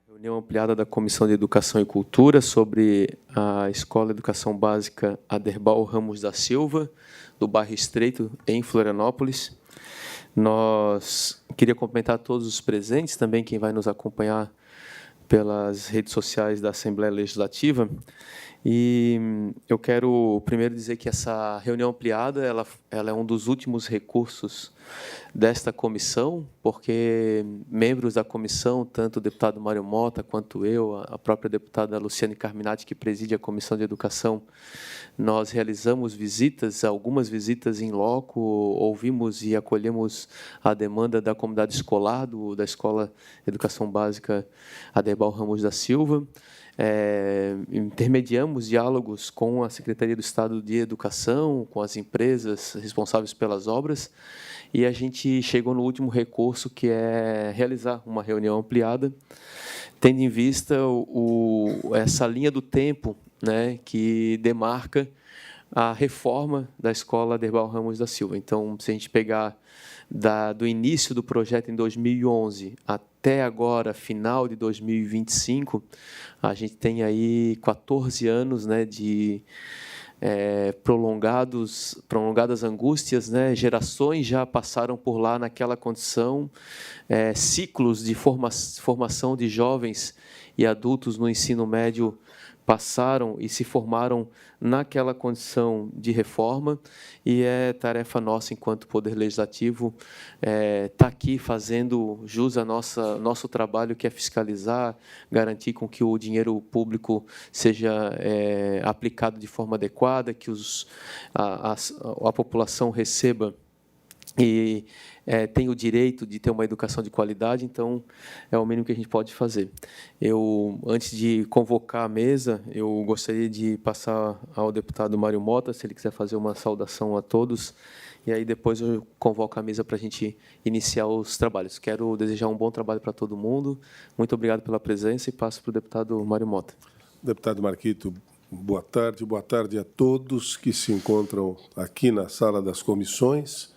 Reunião ampliada da Comissão de Educação e Cultura sobre a Escola de Educação Básica Aderbal Ramos da Silva, do bairro Estreito, em Florianópolis. Queria cumprimentar todos os presentes, também quem vai nos acompanhar pelas redes sociais da Assembleia Legislativa. E eu quero primeiro dizer que essa reunião ampliada ela é um dos últimos recursos desta comissão, porque membros da comissão, tanto o deputado Mário Mota quanto eu, a própria deputada Luciane Carminati, que preside a Comissão de Educação, nós realizamos visitas, algumas visitas em loco, ouvimos e acolhemos a demanda da comunidade escolar, da Escola de Educação Básica Aderbal Ramos da Silva. Intermediamos diálogos com a Secretaria do Estado de Educação, com as empresas responsáveis pelas obras, e a gente chegou no último recurso, que é realizar uma reunião ampliada, tendo em vista essa linha do tempo, né, que demarca a reforma da Escola Aderbal Ramos da Silva. Então, se a gente pegar do início do projeto em 2011 até agora, final de 2025, a gente tem aí 14 anos, né, de prolongadas angústias, né? Gerações já passaram por lá naquela condição, ciclos de formação de jovens e adultos no ensino médio passaram e se formaram naquela condição de reforma, e é tarefa nossa, enquanto Poder Legislativo, estar aqui fazendo jus ao nosso trabalho, que é fiscalizar, garantir com que o dinheiro público seja aplicado de forma adequada, que a população receba e tem o direito de ter uma educação de qualidade. Então, é o mínimo que a gente pode fazer. Antes de convocar a mesa, eu gostaria de passar ao deputado Mário Mota, se ele quiser fazer uma saudação a todos, e aí depois eu convoco a mesa para a gente iniciar os trabalhos. Quero desejar um bom trabalho para todo mundo. Muito obrigado pela presença e passo para o deputado Mário Mota. Deputado Marquito, boa tarde a todos que se encontram aqui na sala das comissões.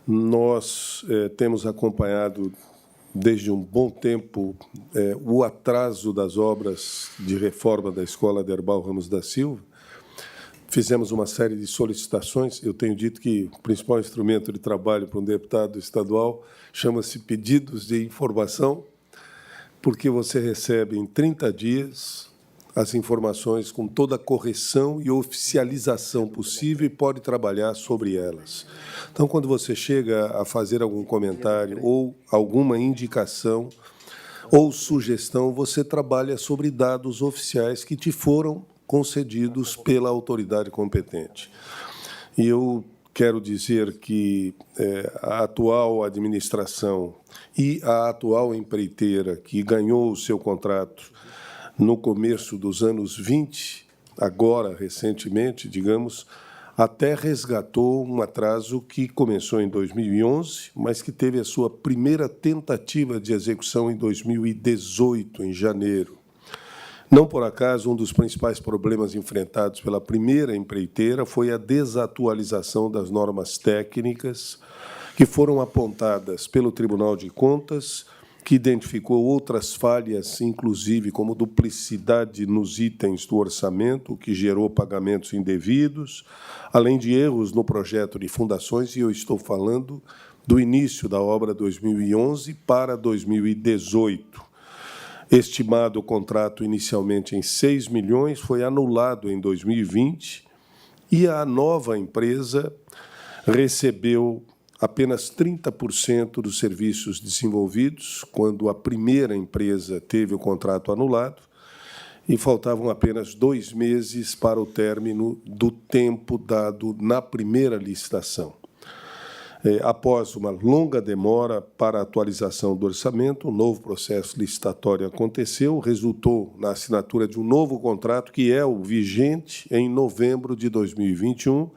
Nós temos acompanhado desde um bom tempo o atraso das obras de reforma da Escola Aderbal Ramos da Silva. Fizemos uma série de solicitações. Eu tenho dito que o principal instrumento de trabalho para um deputado estadual chama-se pedidos de informação, porque você recebe em 30 dias as informações com toda a correção e oficialização possível e pode trabalhar sobre elas. Então, quando você chega a fazer algum comentário ou alguma indicação ou sugestão, você trabalha sobre dados oficiais que te foram concedidos pela autoridade competente. E eu quero dizer que a atual administração e a atual empreiteira que ganhou o seu contrato no começo dos anos 20, agora, recentemente, digamos, até resgatou um atraso que começou em 2011, mas que teve a sua primeira tentativa de execução em 2018, em janeiro. Não por acaso, um dos principais problemas enfrentados pela primeira empreiteira foi a desatualização das normas técnicas que foram apontadas pelo Tribunal de Contas, que identificou outras falhas, inclusive como duplicidade nos itens do orçamento, o que gerou pagamentos indevidos, além de erros no projeto de fundações, e eu estou falando do início da obra 2011 para 2018. Estimado o contrato inicialmente em 6 milhões, foi anulado em 2020, e a nova empresa recebeu apenas 30% dos serviços desenvolvidos, quando a primeira empresa teve o contrato anulado, e faltavam apenas 2 meses para o término do tempo dado na primeira licitação. Após uma longa demora para a atualização do orçamento, um novo processo licitatório aconteceu, resultou na assinatura de um novo contrato, que é o vigente em novembro de 2021,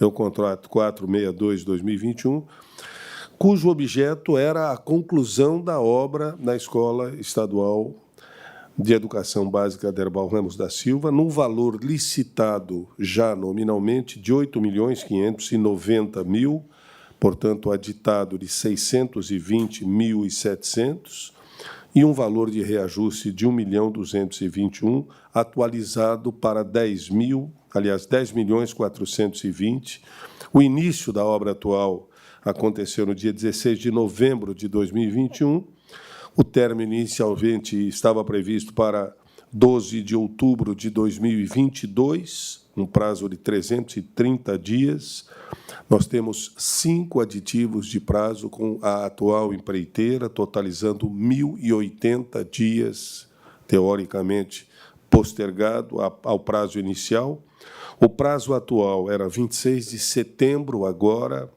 é o contrato 462/2021, cujo objeto era a conclusão da obra na Escola Estadual de Educação Básica Aderbal Ramos da Silva, num valor licitado já nominalmente de R$ 8.590.000, portanto, aditado de R$ 620.700, e um valor de reajuste de 1.221.000, atualizado para 10.420.000. O início da obra atual aconteceu no dia 16 de novembro de 2021. O término inicialmente estava previsto para 12 de outubro de 2022, um prazo de 330 dias. Nós temos 5 aditivos de prazo com a atual empreiteira, totalizando 1.080 dias, teoricamente, postergado ao prazo inicial. O prazo atual era 26 de setembro, agora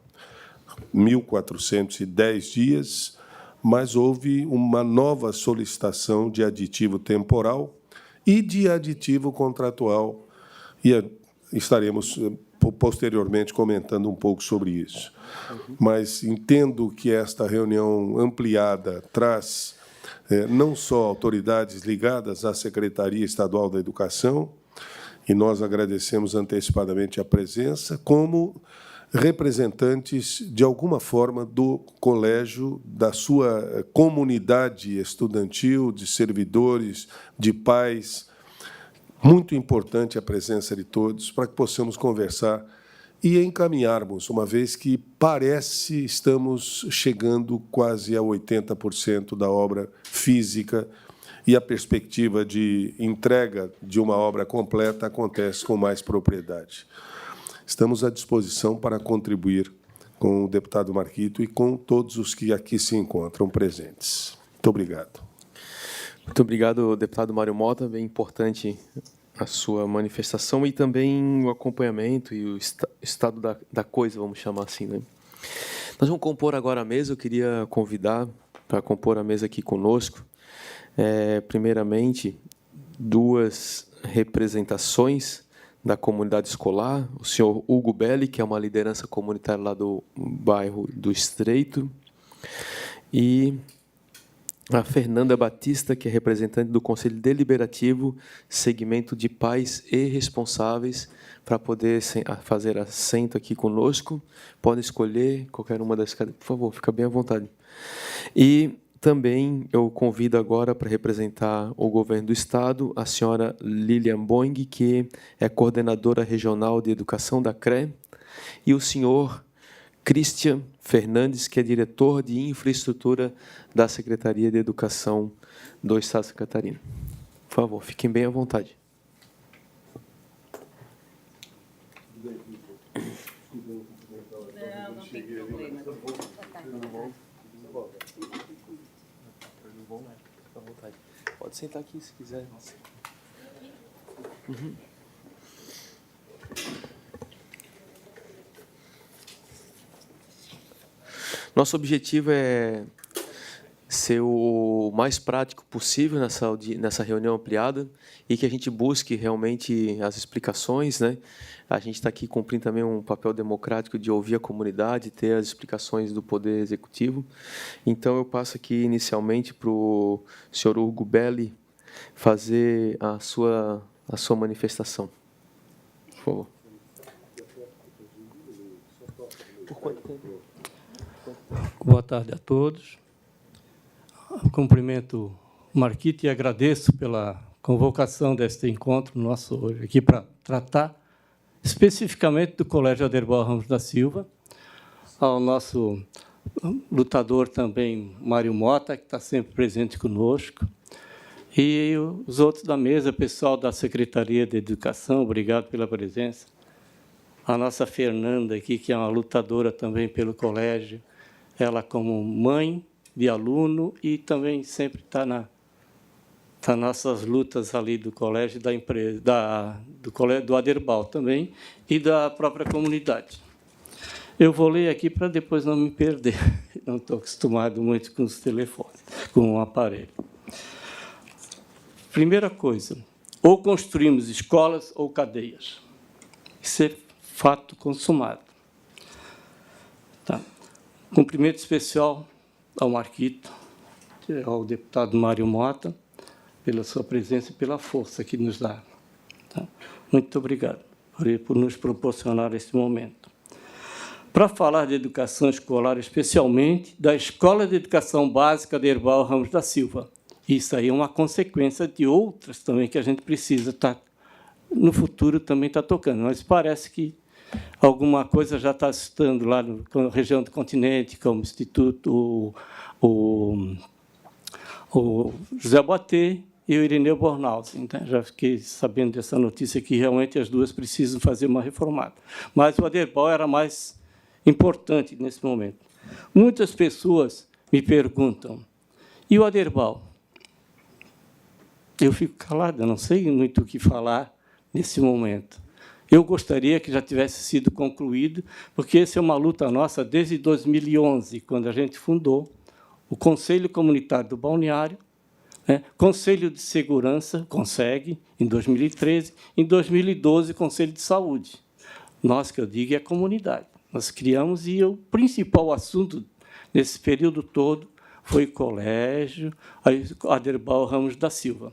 1.410 dias, mas houve uma nova solicitação de aditivo temporal e de aditivo contratual, e estaremos posteriormente comentando um pouco sobre isso. Mas entendo que esta reunião ampliada traz não só autoridades ligadas à Secretaria Estadual da Educação, e nós agradecemos antecipadamente a presença, como representantes, de alguma forma, do colégio, da sua comunidade estudantil, de servidores, de pais. Muito importante a presença de todos, para que possamos conversar e encaminharmos, uma vez que parece estamos chegando quase a 80% da obra física, e a perspectiva de entrega de uma obra completa acontece com mais propriedade. Estamos à disposição para contribuir com o deputado Marquito e com todos os que aqui se encontram presentes. Muito obrigado. Muito obrigado, deputado Mário Mota. Bem importante a sua manifestação e também o acompanhamento e o estado da coisa, vamos chamar assim, né? Nós vamos compor agora a mesa. Eu queria convidar para compor a mesa aqui conosco, primeiramente, 2 representações da comunidade escolar, o senhor Hugo Belli, que é uma liderança comunitária lá do bairro do Estreito, e a Fernanda Batista, que é representante do Conselho Deliberativo, segmento de pais e responsáveis, para poder fazer assento aqui conosco. Podem escolher qualquer uma das cadeiras, por favor, fica bem à vontade. E também eu convido agora para representar o governo do Estado a senhora Lilian Boing, que é coordenadora regional de educação da CRE, e o senhor Christian Fernandes, que é diretor de infraestrutura da Secretaria de Educação do Estado de Santa Catarina. Por favor, fiquem bem à vontade. Não tem problema. Pode sentar aqui se quiser. Nosso objetivo é ser o mais prático possível nessa reunião ampliada e que a gente busque realmente as explicações, né? A gente está aqui cumprindo também um papel democrático de ouvir a comunidade, ter as explicações do Poder Executivo. Então, eu passo aqui inicialmente para o senhor Hugo Belli fazer a sua manifestação. Por favor. Por quanto tempo? Boa tarde a todos. Cumprimento o Marquito e agradeço pela convocação deste encontro nosso hoje aqui para tratar especificamente do Colégio Aderbal Ramos da Silva, ao nosso lutador também, Mário Mota, que está sempre presente conosco, e os outros da mesa, pessoal da Secretaria de Educação, obrigado pela presença. A nossa Fernanda aqui, que é uma lutadora também pelo colégio, ela como mãe de aluno e também sempre está nas nossas lutas ali do colégio, da empresa, do colégio do Aderbal também e da própria comunidade. Eu vou ler aqui para depois não me perder. Não estou acostumado muito com os telefones, com o aparelho. Primeira coisa, ou construímos escolas ou cadeias. Isso é fato consumado. Tá. Cumprimento especial ao Marquito, ao deputado Mário Mota, pela sua presença e pela força que nos dá. Tá? Muito obrigado por nos proporcionar esse momento. Para falar de educação escolar, especialmente da Escola de Educação Básica Aderbal Ramos da Silva, Isso aí é uma consequência de outras também que a gente precisa estar, no futuro, também estar tocando. Mas parece que alguma coisa já está estando lá na região do continente, como o Instituto, o José Boatê e o Irineu Bornhausen. Então, já fiquei sabendo dessa notícia que realmente as duas precisam fazer uma reformada. Mas o Aderbal era mais importante nesse momento. Muitas pessoas me perguntam, e o Aderbal? Eu fico calado, não sei muito o que falar nesse momento. Eu gostaria que já tivesse sido concluído, porque essa é uma luta nossa desde 2011, quando a gente fundou o Conselho Comunitário do Balneário, né? Conselho de Segurança, consegue, em 2013, em 2012, Conselho de Saúde. Nós, que eu digo, é a comunidade. Nós criamos, e o principal assunto nesse período todo foi o colégio Aderbal Ramos da Silva.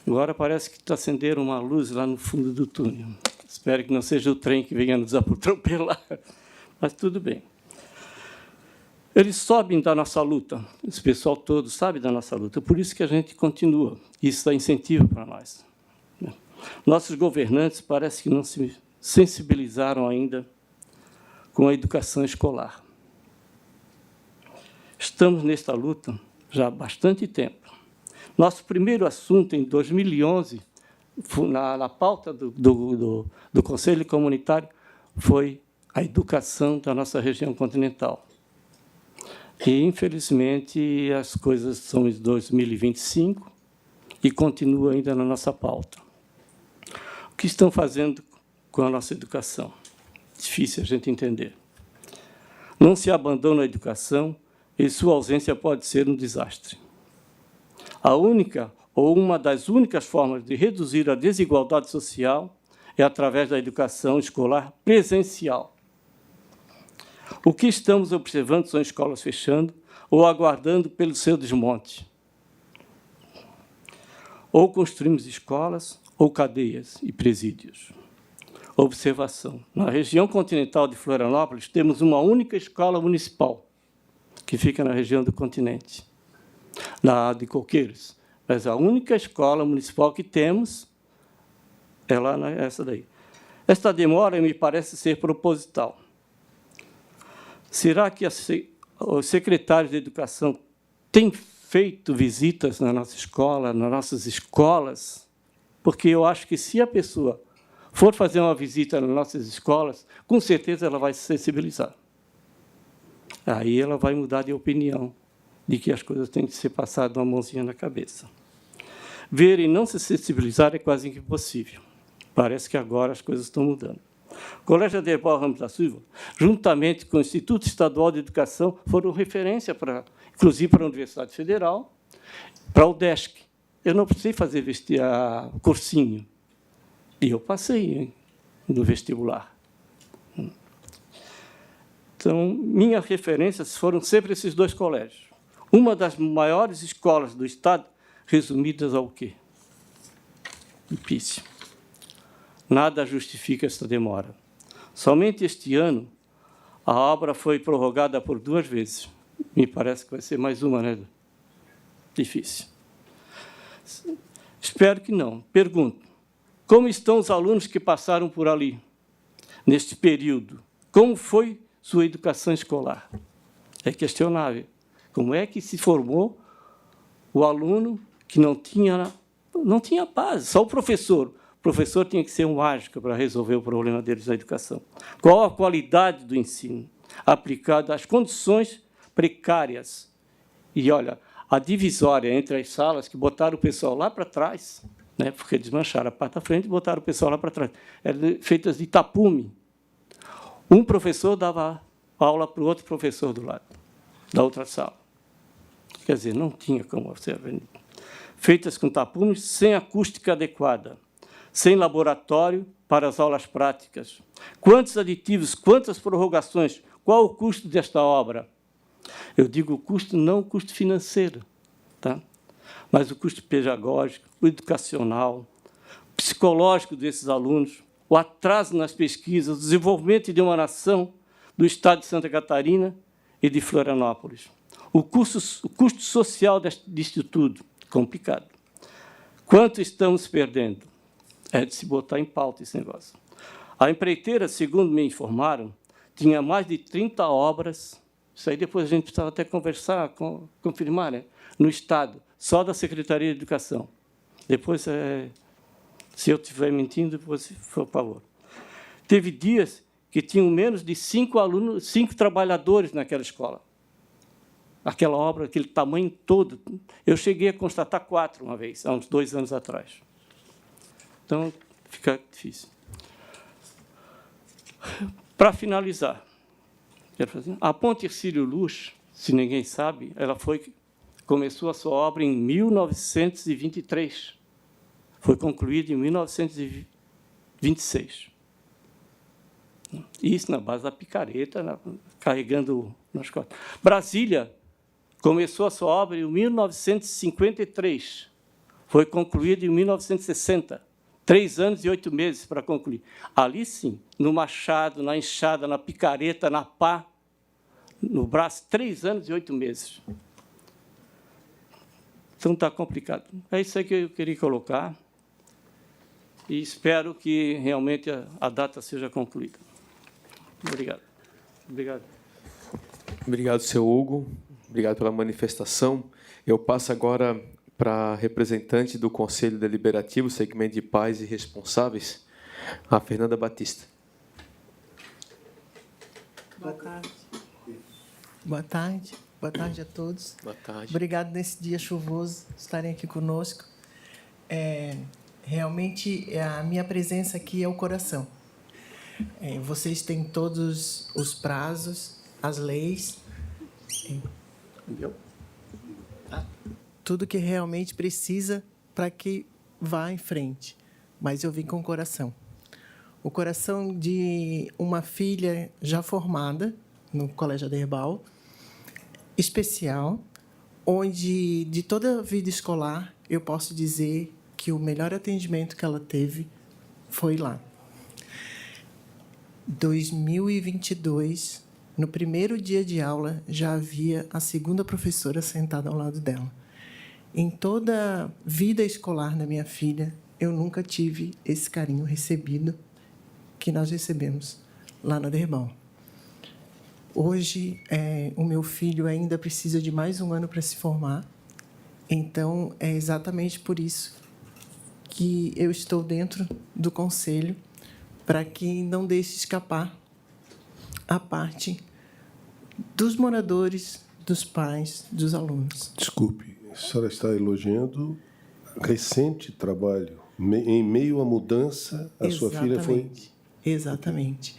Agora parece que está acendendo uma luz lá no fundo do túnel. Espero que não seja o trem que venha nos atropelar, mas tudo bem. Eles sabem da nossa luta, esse pessoal todo sabe da nossa luta, por isso que a gente continua. Isso dá incentivo para nós. Nossos governantes parece que não se sensibilizaram ainda com a educação escolar. Estamos nesta luta já há bastante tempo. Nosso primeiro assunto, em 2011, na pauta do Conselho Comunitário, foi a educação da nossa região continental. E, infelizmente, as coisas são em 2025 e continua ainda na nossa pauta. O que estão fazendo com a nossa educação? Difícil a gente entender. Não se abandona a educação e sua ausência pode ser um desastre. A única ou uma das únicas formas de reduzir a desigualdade social é através da educação escolar presencial. O que estamos observando são escolas fechando ou aguardando pelo seu desmonte. Ou construímos escolas ou cadeias e presídios. Observação. Na região continental de Florianópolis, temos uma única escola municipal, que fica na região do continente, na de Coqueiros. Mas a única escola municipal que temos é lá essa daí. Esta demora me parece ser proposital. Será que os secretários de educação têm feito visitas na nossa escola, nas nossas escolas? Porque eu acho que, se a pessoa for fazer uma visita nas nossas escolas, com certeza ela vai se sensibilizar. Aí ela vai mudar de opinião, de que as coisas têm que ser passadas uma mãozinha na cabeça. Ver e não se sensibilizar é quase impossível. Parece que agora as coisas estão mudando. O Colégio Aderbal Ramos da Silva, juntamente com o Instituto Estadual de Educação, foram referência, inclusive para a Universidade Federal, para o UDESC. Eu não precisei fazer cursinho, e eu passei no vestibular. Então, minhas referências foram sempre esses dois colégios. Uma das maiores escolas do Estado, resumidas ao quê? Difícil. Nada justifica essa demora. Somente este ano, a obra foi prorrogada por 2 vezes. Me parece que vai ser mais uma, né? Difícil. Espero que não. Pergunto, como estão os alunos que passaram por ali, neste período? Como foi sua educação escolar? É questionável. Como é que se formou o aluno que não tinha base? Só o professor. O professor tinha que ser um mágico para resolver o problema deles da educação. Qual a qualidade do ensino aplicado às condições precárias? E, olha, a divisória entre as salas, que botaram o pessoal lá para trás, né, porque desmancharam a parte da frente e botaram o pessoal lá para trás, eram feitas de tapume. Um professor dava aula para o outro professor do lado, da outra sala. Quer dizer, não tinha como você ver. Feitas com tapumes, sem acústica adequada, sem laboratório para as aulas práticas. Quantos aditivos, quantas prorrogações, qual o custo desta obra? Eu digo o custo, não o custo financeiro, tá? Mas o custo pedagógico, o educacional, psicológico desses alunos, o atraso nas pesquisas, o desenvolvimento de uma nação do Estado de Santa Catarina e de Florianópolis. O custo social disso tudo, complicado. Quanto estamos perdendo? É de se botar em pauta esse negócio. A empreiteira, segundo me informaram, tinha mais de 30 obras, isso aí depois a gente precisava até conversar, confirmar, né? No Estado, só da Secretaria de Educação. Depois, se eu estiver mentindo, você, por favor. Teve dias que tinham menos de 5 alunos, 5 trabalhadores naquela escola. Aquela obra, aquele tamanho todo. Eu cheguei a constatar 4 uma vez, há uns 2 anos atrás. Então, fica difícil. Para finalizar, a Ponte Hercílio Luz, se ninguém sabe, ela começou a sua obra em 1923. Foi concluída em 1926. Isso na base da picareta, carregando nas costas. Brasília começou a sua obra em 1953. Foi concluída em 1960. 3 anos e 8 meses para concluir. Ali, sim, no machado, na enxada, na picareta, na pá, no braço, 3 anos e 8 meses. Então, está complicado. É isso aí que eu queria colocar e espero que realmente a data seja concluída. Obrigado. Obrigado. Obrigado, seu Hugo. Obrigado pela manifestação. Eu passo agora para a representante do Conselho Deliberativo, segmento de pais e responsáveis, a Fernanda Batista. Boa tarde. Boa tarde. Boa tarde a todos. Boa tarde. Obrigado nesse dia chuvoso estarem aqui conosco. Realmente, a minha presença aqui é o coração. Vocês têm todos os prazos, as leis, tudo que realmente precisa para que vá em frente. Mas eu vim com o coração. O coração de uma filha já formada no Colégio Aderbal, especial, onde, de toda a vida escolar, eu posso dizer que o melhor atendimento que ela teve foi lá. 2022, no primeiro dia de aula, já havia a segunda professora sentada ao lado dela. Em toda a vida escolar da minha filha, eu nunca tive esse carinho recebido que nós recebemos lá no Aderbal. Hoje, o meu filho ainda precisa de mais um ano para se formar, então é exatamente por isso que eu estou dentro do Conselho, para que não deixe escapar a parte dos moradores, dos pais, dos alunos. Desculpe, a senhora está elogiando recente trabalho. Em meio à mudança, a sua filha foi... Exatamente.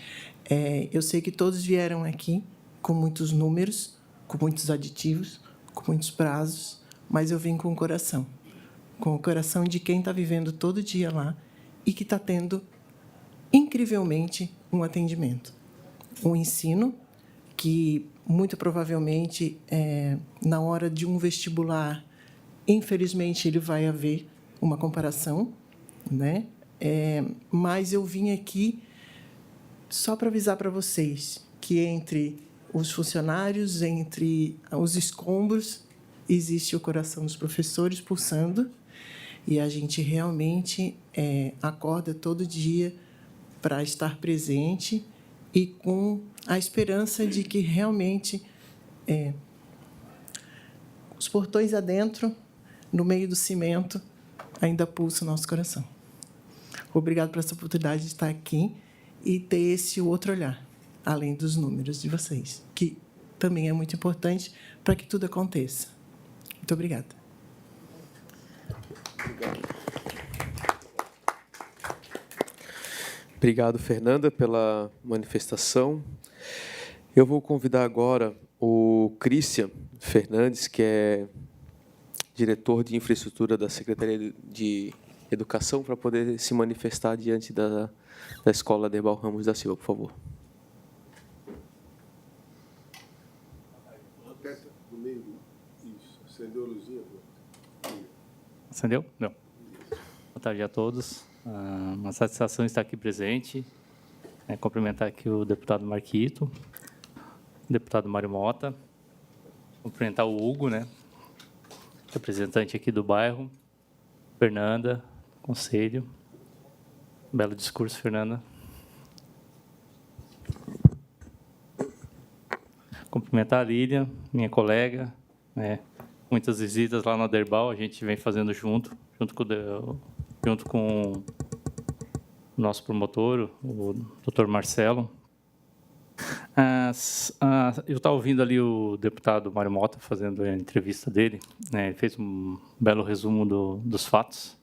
Eu sei que todos vieram aqui com muitos números, com muitos aditivos, com muitos prazos, mas eu vim com o coração de quem está vivendo todo dia lá e que está tendo, incrivelmente, um atendimento. Um ensino que, muito provavelmente, na hora de um vestibular, infelizmente, ele vai haver uma comparação, né? Mas eu vim aqui só para avisar para vocês que entre os funcionários, entre os escombros, existe o coração dos professores pulsando e a gente realmente acorda todo dia para estar presente e com a esperança de que realmente os portões adentro, no meio do cimento, ainda pulsa o nosso coração. Obrigado por essa oportunidade de estar aqui e ter esse outro olhar, além dos números de vocês, que também é muito importante para que tudo aconteça. Muito obrigada. Obrigado, Fernanda, pela manifestação. Eu vou convidar agora o Cristian Fernandes, que é diretor de infraestrutura da Secretaria de Educação, para poder se manifestar diante da Escola Aderbal Ramos da Silva, por favor. Acendeu a luzinha? Acendeu? Não. Boa tarde a todos. Uma satisfação estar aqui presente. Cumprimentar aqui o deputado Marquito, o deputado Mário Mota, Cumprimentar o Hugo, né? Representante aqui do bairro. Fernanda, conselho. Belo discurso, Fernanda. Cumprimentar a Lília, minha colega, né? Muitas visitas lá no Aderbal, a gente vem fazendo junto com o nosso promotor, o Dr. Marcelo. Eu estava ouvindo ali o deputado Mário Mota fazendo a entrevista dele, né? Ele fez um belo resumo dos fatos.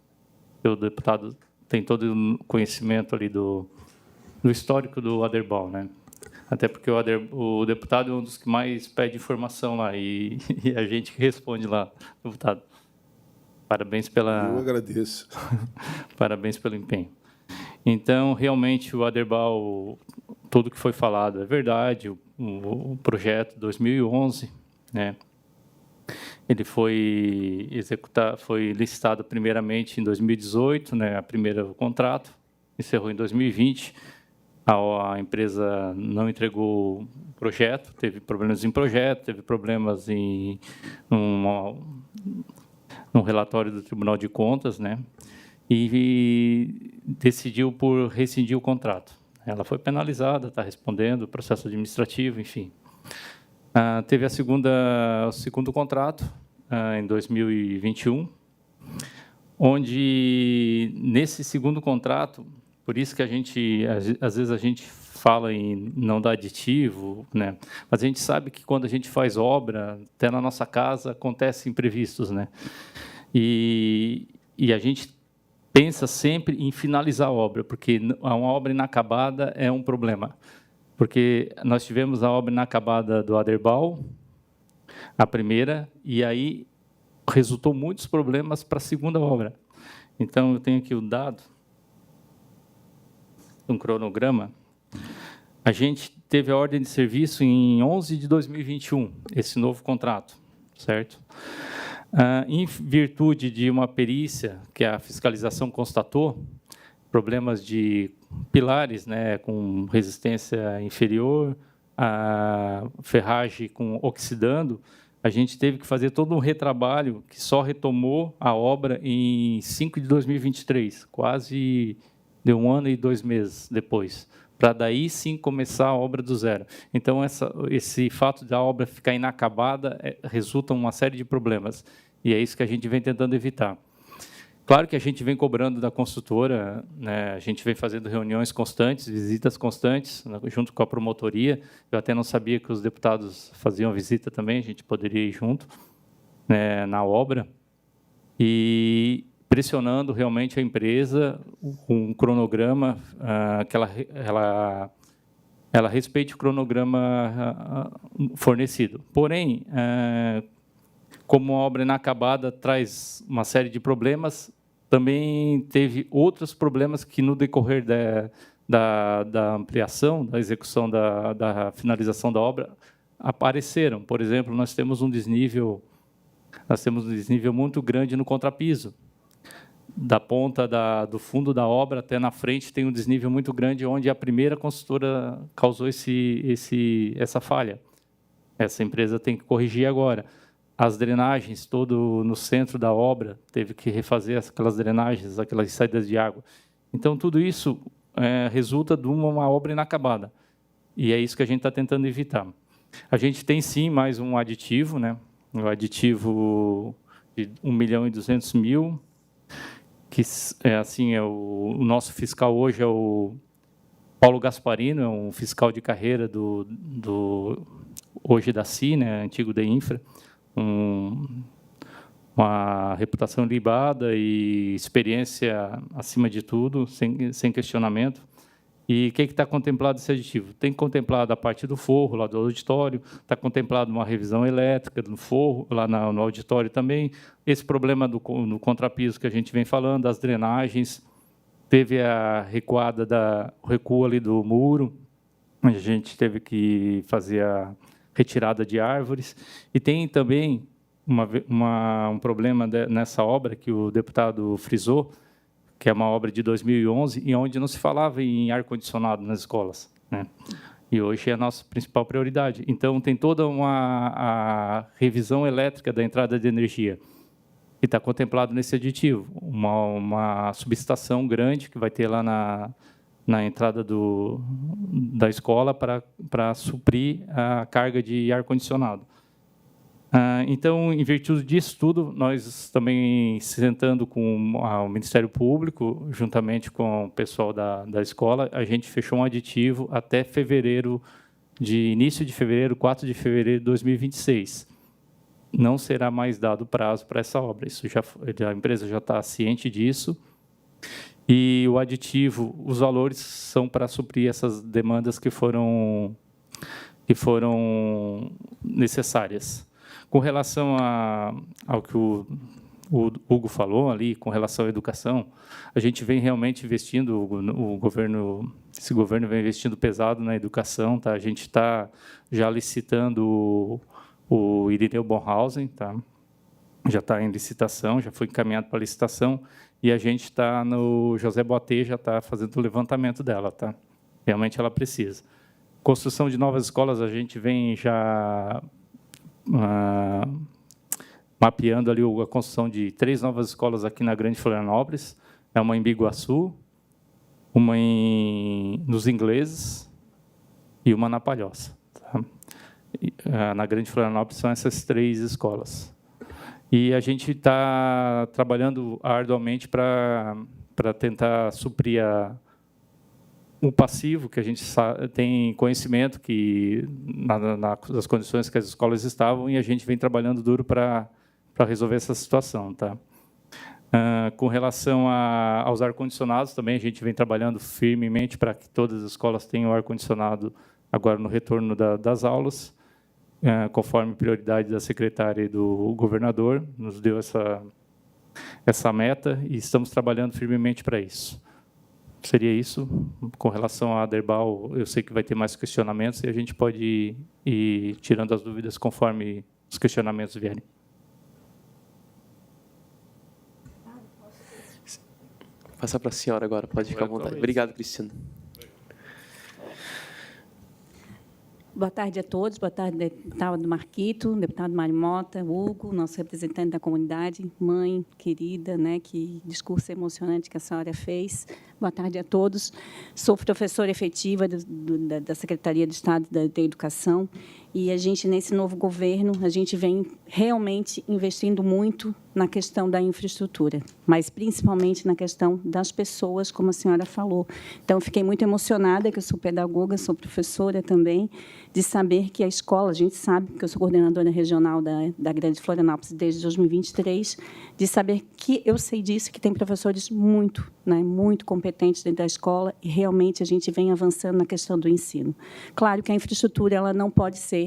O deputado tem todo o conhecimento ali do histórico do Aderbal, né? Até porque o deputado é um dos que mais pede informação lá e a gente responde lá, deputado. Parabéns pela... Eu agradeço. Parabéns pelo empenho. Então, realmente, o Aderbal, tudo que foi falado é verdade. O projeto 2011, né? Ele foi licitado primeiramente em 2018, né? A primeiro contrato, encerrou em 2020. A empresa não entregou o projeto, teve problemas em projeto, teve problemas num relatório do Tribunal de Contas, né? E decidiu por rescindir o contrato. Ela foi penalizada, está respondendo, processo administrativo, enfim. Teve o segundo contrato, em 2021, onde, nesse segundo contrato, por isso que às vezes a gente fala em não dar aditivo, né? Mas a gente sabe que quando a gente faz obra, até na nossa casa, acontecem imprevistos, né? E a gente pensa sempre em finalizar a obra, porque uma obra inacabada é um problema. Porque nós tivemos a obra inacabada do Aderbal, a primeira, e aí resultou muitos problemas para a segunda obra. Então, eu tenho aqui o dado, um cronograma. A gente teve a ordem de serviço em 11 de 2021, esse novo contrato, certo? Em virtude de uma perícia que a fiscalização constatou, problemas de pilares, né, com resistência inferior, a ferragem oxidando, a gente teve que fazer todo um retrabalho que só retomou a obra em 5 de 2023, quase de 1 ano e 2 meses depois, para daí sim começar a obra do zero. Então, esse fato da obra ficar inacabada resulta em uma série de problemas, e é isso que a gente vem tentando evitar. Claro que a gente vem cobrando da construtora, né? A gente vem fazendo reuniões constantes, visitas constantes, né, junto com a promotoria. Eu até não sabia que os deputados faziam visita também, a gente poderia ir junto, né, na obra. E pressionando realmente a empresa com um cronograma que ela respeite o cronograma fornecido. Porém, como a obra inacabada traz uma série de problemas, também teve outros problemas que, no decorrer da ampliação, da execução, da finalização da obra, apareceram. Por exemplo, nós temos um desnível muito grande no contrapiso. Da ponta do fundo da obra até na frente tem um desnível muito grande, onde a primeira construtora causou essa falha. Essa empresa tem que corrigir agora. As drenagens, todo no centro da obra, teve que refazer aquelas drenagens, aquelas saídas de água. Então, tudo isso resulta de uma obra inacabada. E é isso que a gente está tentando evitar. A gente tem, sim, mais um aditivo, né? Um aditivo de 1.200.000, que o nosso fiscal hoje é o Paulo Gasparino, é um fiscal de carreira hoje da CI, né, antigo da Infra, uma reputação libada e experiência acima de tudo, sem questionamento. E o que está contemplado esse aditivo? Tem contemplado a parte do forro, lá do auditório, está contemplado uma revisão elétrica do forro, lá no auditório também. Esse problema no contrapiso que a gente vem falando, das drenagens, teve a recuo ali do muro, onde a gente teve que fazer a retirada de árvores. E tem também um problema nessa obra que o deputado frisou, que é uma obra de 2011, e onde não se falava em ar-condicionado nas escolas, né? E hoje é a nossa principal prioridade. Então, tem toda a revisão elétrica da entrada de energia, que está contemplado nesse aditivo. Uma subestação grande que vai ter lá na entrada da escola para suprir a carga de ar-condicionado. Então, em virtude disso tudo, nós também, sentando com o Ministério Público, juntamente com o pessoal da escola, a gente fechou um aditivo até início de fevereiro, 4 de fevereiro de 2026. Não será mais dado prazo para essa obra. A empresa já está ciente disso. E o aditivo, os valores são para suprir essas demandas que foram necessárias. Com relação ao que o Hugo falou ali, com relação à educação, a gente vem realmente investindo, esse governo vem investindo pesado na educação, tá? A gente está já licitando o Irineu Bornhausen, tá? Já está em licitação, já foi encaminhado para licitação, e a gente está no José Boatê, já está fazendo o levantamento dela, tá? Realmente ela precisa. Construção de novas escolas, a gente vem já mapeando ali a construção de 3 novas escolas aqui na Grande Florianópolis, uma em Biguaçu, uma nos Ingleses e uma na Palhoça. Tá? Na Grande Florianópolis são essas 3 escolas. E a gente está trabalhando arduamente para tentar suprir o passivo, que a gente tem conhecimento que das condições que as escolas estavam, e a gente vem trabalhando duro para resolver essa situação. Tá? Com relação aos ar-condicionados, também a gente vem trabalhando firmemente para que todas as escolas tenham ar-condicionado agora no retorno das aulas, conforme prioridade da secretária e do governador, nos deu essa meta, e estamos trabalhando firmemente para isso. Seria isso. Com relação à Aderbal, eu sei que vai ter mais questionamentos e a gente pode ir tirando as dúvidas conforme os questionamentos vierem. Vou passar para a senhora agora, pode ficar à vontade. Obrigado, Cristina. Boa tarde a todos, boa tarde, deputado Marquito, deputado Mário Mota, Hugo, nosso representante da comunidade, mãe querida, né, que discurso emocionante que a senhora fez. Boa tarde a todos. Sou professora efetiva da Secretaria de Estado da Educação, e a gente, nesse novo governo, a gente vem realmente investindo muito na questão da infraestrutura, mas principalmente na questão das pessoas, como a senhora falou. Então, fiquei muito emocionada, que eu sou pedagoga, sou professora também, de saber que a escola, a gente sabe, que eu sou coordenadora regional da Grande Florianópolis desde 2023, de saber que eu sei disso, que tem professores muito competentes dentro da escola, e realmente a gente vem avançando na questão do ensino. Claro que a infraestrutura ela não pode ser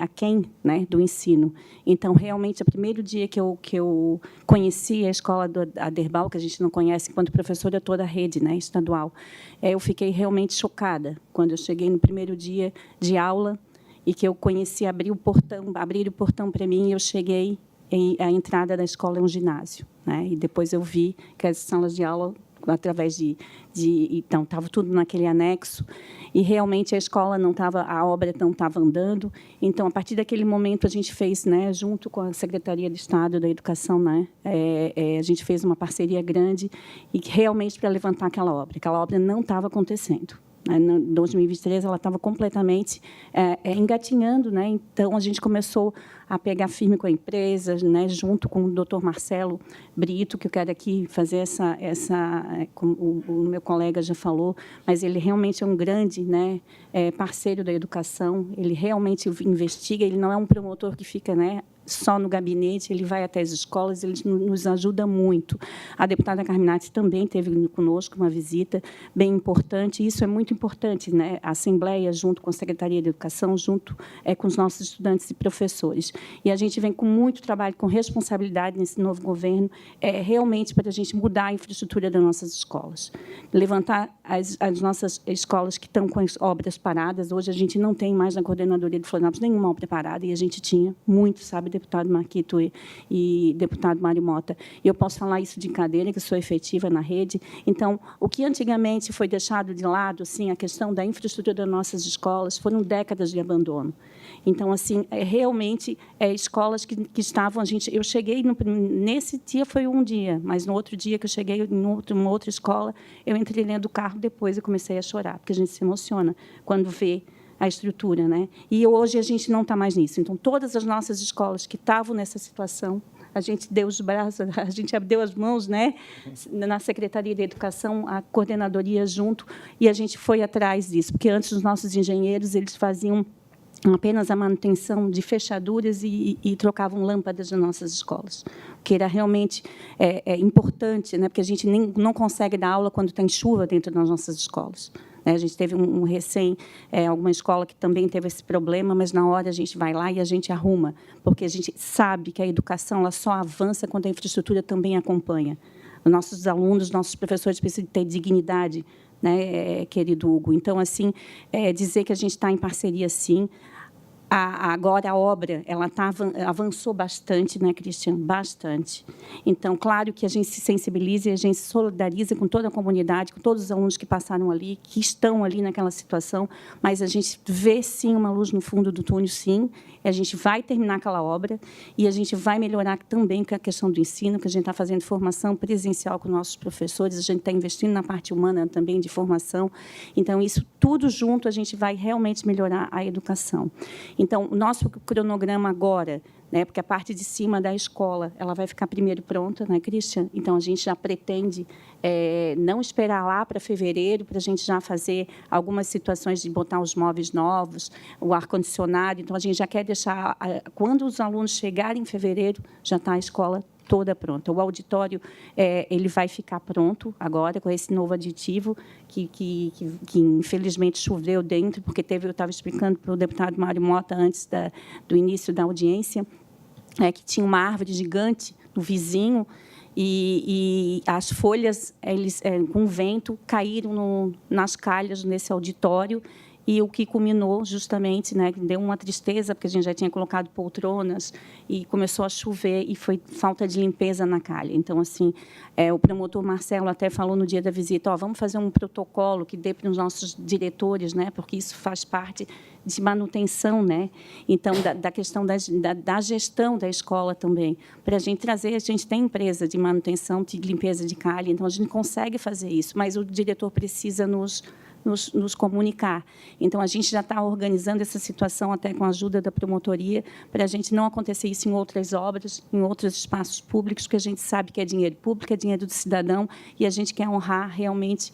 aquém, né, do ensino. Então, realmente, o primeiro dia que eu conheci a escola do Aderbal, que a gente não conhece, enquanto professora toda a rede, né, estadual, eu fiquei realmente chocada quando eu cheguei no primeiro dia de aula e que eu conheci, abrir o portão para mim, e eu cheguei, a entrada da escola é um ginásio, né, e depois eu vi que as salas de aula, através então estava tudo naquele anexo, e realmente a escola não estava, a obra não estava andando. Então, a partir daquele momento, a gente fez, né, junto com a Secretaria de Estado da Educação, né, a gente fez uma parceria grande, e realmente para levantar aquela obra não estava acontecendo. Em 2023, ela estava completamente engatinhando, né? Então, a gente começou a pegar firme com a empresa, né? Junto com o Dr. Marcelo Brito, que eu quero aqui fazer como o meu colega já falou, mas ele realmente é um grande, né, parceiro da educação, ele realmente investiga, ele não é um promotor que fica, né, só no gabinete, ele vai até as escolas, ele nos ajuda muito. A deputada Carminati também teve conosco uma visita bem importante, e isso é muito importante, né? A Assembleia, junto com a Secretaria de Educação, junto com os nossos estudantes e professores. E a gente vem com muito trabalho, com responsabilidade nesse novo governo, realmente para a gente mudar a infraestrutura das nossas escolas. Levantar as nossas escolas que estão com as obras paradas. Hoje, a gente não tem mais na Coordenadoria de Florianópolis nenhuma obra parada, e a gente tinha muito, sabe, deputado Marquito e deputado Mário Mota. Eu posso falar isso de cadeira, que sou efetiva na rede. Então, o que antigamente foi deixado de lado, assim, a questão da infraestrutura das nossas escolas, foram décadas de abandono. Então, assim, realmente, escolas que estavam... eu cheguei, nesse dia foi um dia, mas no outro dia que eu cheguei em uma outra escola, eu entrei dentro do carro depois e comecei a chorar, porque a gente se emociona quando vê a estrutura, né? E hoje a gente não está mais nisso. Então, todas as nossas escolas que estavam nessa situação, a gente deu os braços, a gente deu as mãos, né? Na Secretaria de Educação, a coordenadoria junto, e a gente foi atrás disso, porque antes os nossos engenheiros eles faziam apenas a manutenção de fechaduras e trocavam lâmpadas nas nossas escolas, que era realmente importante, né? Porque a gente não consegue dar aula quando tem chuva dentro das nossas escolas. A gente teve alguma escola que também teve esse problema, mas, na hora, a gente vai lá e a gente arruma, porque a gente sabe que a educação ela só avança quando a infraestrutura também acompanha. Os nossos alunos, nossos professores precisam ter dignidade, né, querido Hugo? Então, assim, dizer que a gente está em parceria, sim. Agora, a obra ela avançou bastante, né, Cristian? Bastante. Então, claro que a gente se sensibiliza e a gente se solidariza com toda a comunidade, com todos os alunos que passaram ali, que estão ali naquela situação, mas a gente vê, sim, uma luz no fundo do túnel, sim. A gente vai terminar aquela obra e a gente vai melhorar também com a questão do ensino, que a gente está fazendo formação presencial com nossos professores, a gente está investindo na parte humana também de formação. Então, isso tudo junto, a gente vai realmente melhorar a educação. Então, o nosso cronograma agora, né, porque a parte de cima da escola ela vai ficar primeiro pronta, né, Cristian? Então, a gente já pretende não esperar lá para fevereiro, para a gente já fazer algumas situações de botar os móveis novos, o ar-condicionado. Então, a gente já quer deixar, quando os alunos chegarem em fevereiro, já está a escola toda pronta. O auditório ele vai ficar pronto agora com esse novo aditivo que infelizmente choveu dentro, porque eu estava explicando para o deputado Mário Mota antes do início da audiência, que tinha uma árvore gigante do vizinho e as folhas com vento caíram nas calhas nesse auditório. E o que culminou, justamente, né, deu uma tristeza, porque a gente já tinha colocado poltronas e começou a chover e foi falta de limpeza na calha. Então, assim, o promotor Marcelo até falou no dia da visita, vamos fazer um protocolo que dê para os nossos diretores, né, porque isso faz parte de manutenção, né? Então, da questão da gestão da escola também. Para a gente trazer, a gente tem empresa de manutenção, de limpeza de calha, então a gente consegue fazer isso, mas o diretor precisa nos comunicar. Então, a gente já está organizando essa situação até com a ajuda da promotoria, para a gente não acontecer isso em outras obras, em outros espaços públicos, porque a gente sabe que é dinheiro público, é dinheiro do cidadão, e a gente quer honrar realmente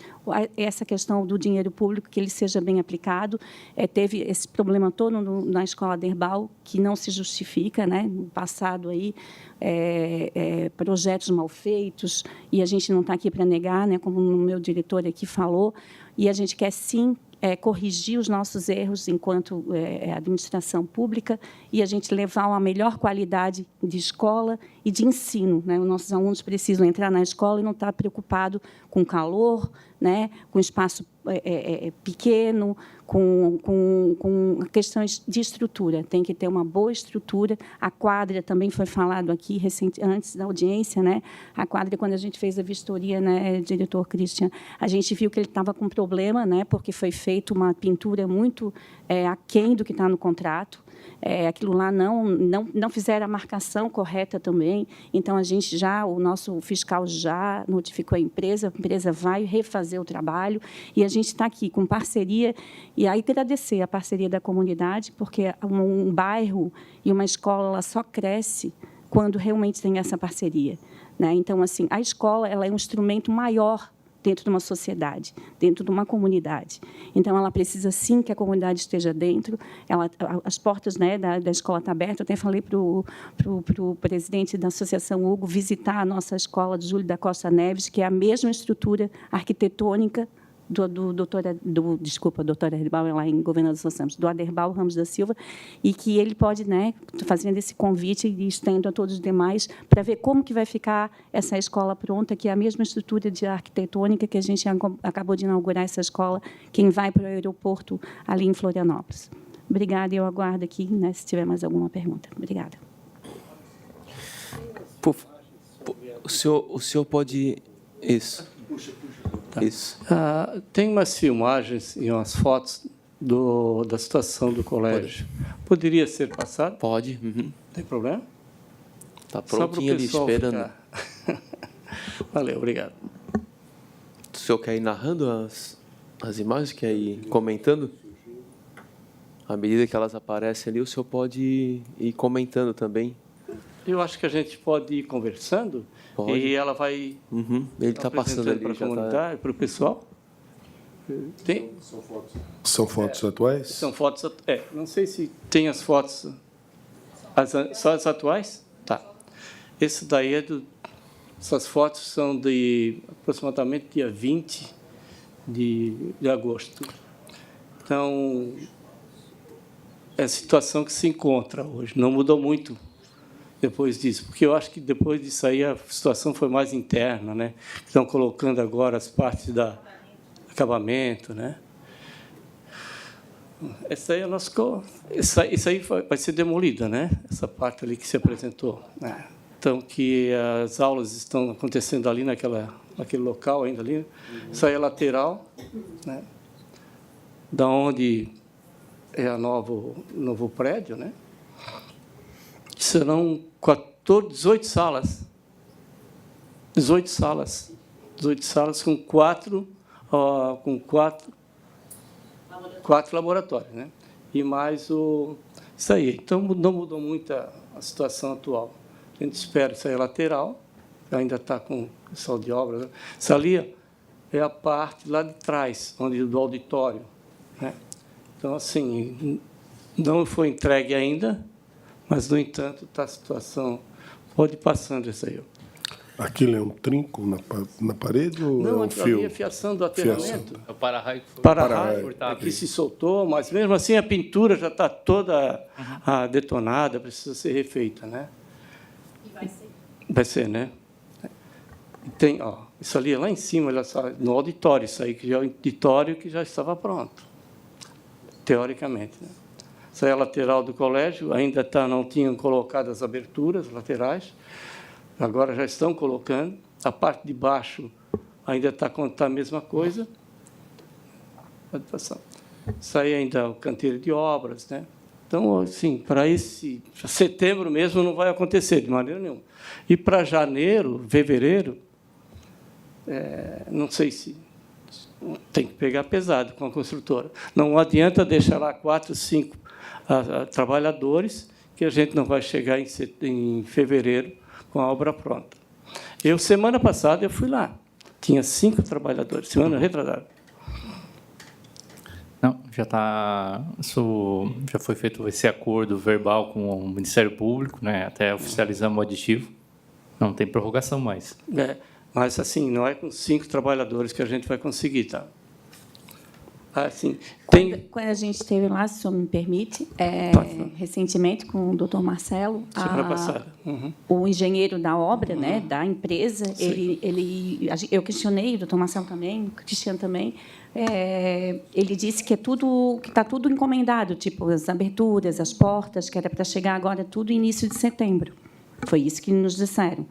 essa questão do dinheiro público, que ele seja bem aplicado. Teve esse problema todo na Escola Aderbal, que não se justifica, né? No passado, aí, projetos mal feitos, e a gente não está aqui para negar, né? Como o meu diretor aqui falou, e a gente quer, sim, corrigir os nossos erros enquanto administração pública e a gente levar uma melhor qualidade de escola e de ensino, né? Os nossos alunos precisam entrar na escola e não estar preocupado com calor, né? Com espaço pequeno, com questões de estrutura. Tem que ter uma boa estrutura. A quadra também foi falado aqui antes da audiência, né? A quadra, quando a gente fez a vistoria, né, diretor Cristian, a gente viu que ele estava com problema, né? Porque foi feita uma pintura muito aquém do que está no contrato. Aquilo lá não fizeram a marcação correta também. Então, o nosso fiscal já notificou a empresa vai refazer o trabalho, e a gente está aqui com parceria, e aí agradecer a parceria da comunidade, porque um bairro e uma escola ela só cresce quando realmente tem essa parceria, né? Então, assim, a escola ela é um instrumento maior dentro de uma sociedade, dentro de uma comunidade. Então, ela precisa, sim, que a comunidade esteja dentro. As portas, né, da escola estão abertas. Eu até falei para o presidente da Associação Hugo visitar a nossa escola de Júlio da Costa Neves, que é a mesma estrutura arquitetônica doutor Aderbal, lá em Governador Sousa Santos, do Aderbal Ramos da Silva, e que ele pode, né, fazendo esse convite e estendo a todos os demais para ver como que vai ficar essa escola pronta, que é a mesma estrutura de arquitetônica que a gente acabou de inaugurar essa escola, quem vai para o aeroporto ali em Florianópolis. Obrigada, eu aguardo aqui, né, se tiver mais alguma pergunta. Obrigada. O senhor pode... Isso. Isso. Tem umas filmagens e umas fotos da situação do colégio. Poderia ser passado? Pode. Uhum. Tem problema? Está prontinho ali, esperando. Valeu, obrigado. O senhor quer ir narrando as imagens? Quer ir comentando? À medida que elas aparecem ali, o senhor pode ir comentando também. Eu acho que a gente pode ir conversando. Pode. E ela vai... Uhum. Ele está passando ali. Para a comunidade, para o pessoal. Tem? São fotos atuais? São fotos... não sei se tem as fotos... Só as atuais? Tá. Esse daí essas fotos são de aproximadamente dia 20 de agosto. Então, é a situação que se encontra hoje. Não mudou muito depois disso, porque eu acho que depois disso aí a situação foi mais interna, né? Estão colocando agora as partes da acabamento, né? Essa aí é a nossa... Isso aí vai ser demolida, né? Essa parte ali que se apresentou. Né? Então, que as aulas estão acontecendo ali naquele local ainda ali. Isso aí é lateral, né? Da onde é o novo prédio, né? Serão 18 salas. 18 salas. 18 salas com quatro laboratórios, né? E mais isso aí. Então, não mudou muito a situação atual. A gente espera isso aí lateral, ainda está com o pessoal de obra. Né? Essa ali é a parte lá de trás, do auditório. Né? Então, assim, não foi entregue ainda, mas, no entanto, está a situação... Pode ir passando isso aí. Aquilo é um trinco na parede ou é um fio? Não, é fiação do aterramento. É o para-raio que foi Para-raio, que se soltou, mas, mesmo assim, a pintura já está toda detonada, precisa ser refeita, né? E vai ser? Vai ser, né? Tem, isso ali é lá em cima, no auditório, isso aí, que já é o auditório que já estava pronto, teoricamente, né? Essa é a lateral do colégio, ainda não tinham colocado as aberturas laterais, agora já estão colocando. A parte de baixo ainda está a mesma coisa. Pode passar. Isso aí ainda é o canteiro de obras, né? Então, assim, para setembro mesmo não vai acontecer de maneira nenhuma. E para janeiro, fevereiro, não sei se tem que pegar pesado com a construtora. Não adianta deixar lá 4, 5 trabalhadores, que a gente não vai chegar em fevereiro com a obra pronta. Semana passada, eu fui lá. Tinha 5 trabalhadores, semana retrasada. Não, já foi feito esse acordo verbal com o Ministério Público, né? Até oficializamos o aditivo. Não tem prorrogação mais. Mas, assim, não é com 5 trabalhadores que a gente vai conseguir, tá? Assim, Quando a gente esteve lá, se o senhor me permite, recentemente, com o doutor Marcelo, semana passada. O engenheiro da obra, né, da empresa, eu questionei, o doutor Marcelo também, o Cristiano também, ele disse que está tudo encomendado, tipo as aberturas, as portas, que era para chegar agora tudo início de setembro. Foi isso que nos disseram.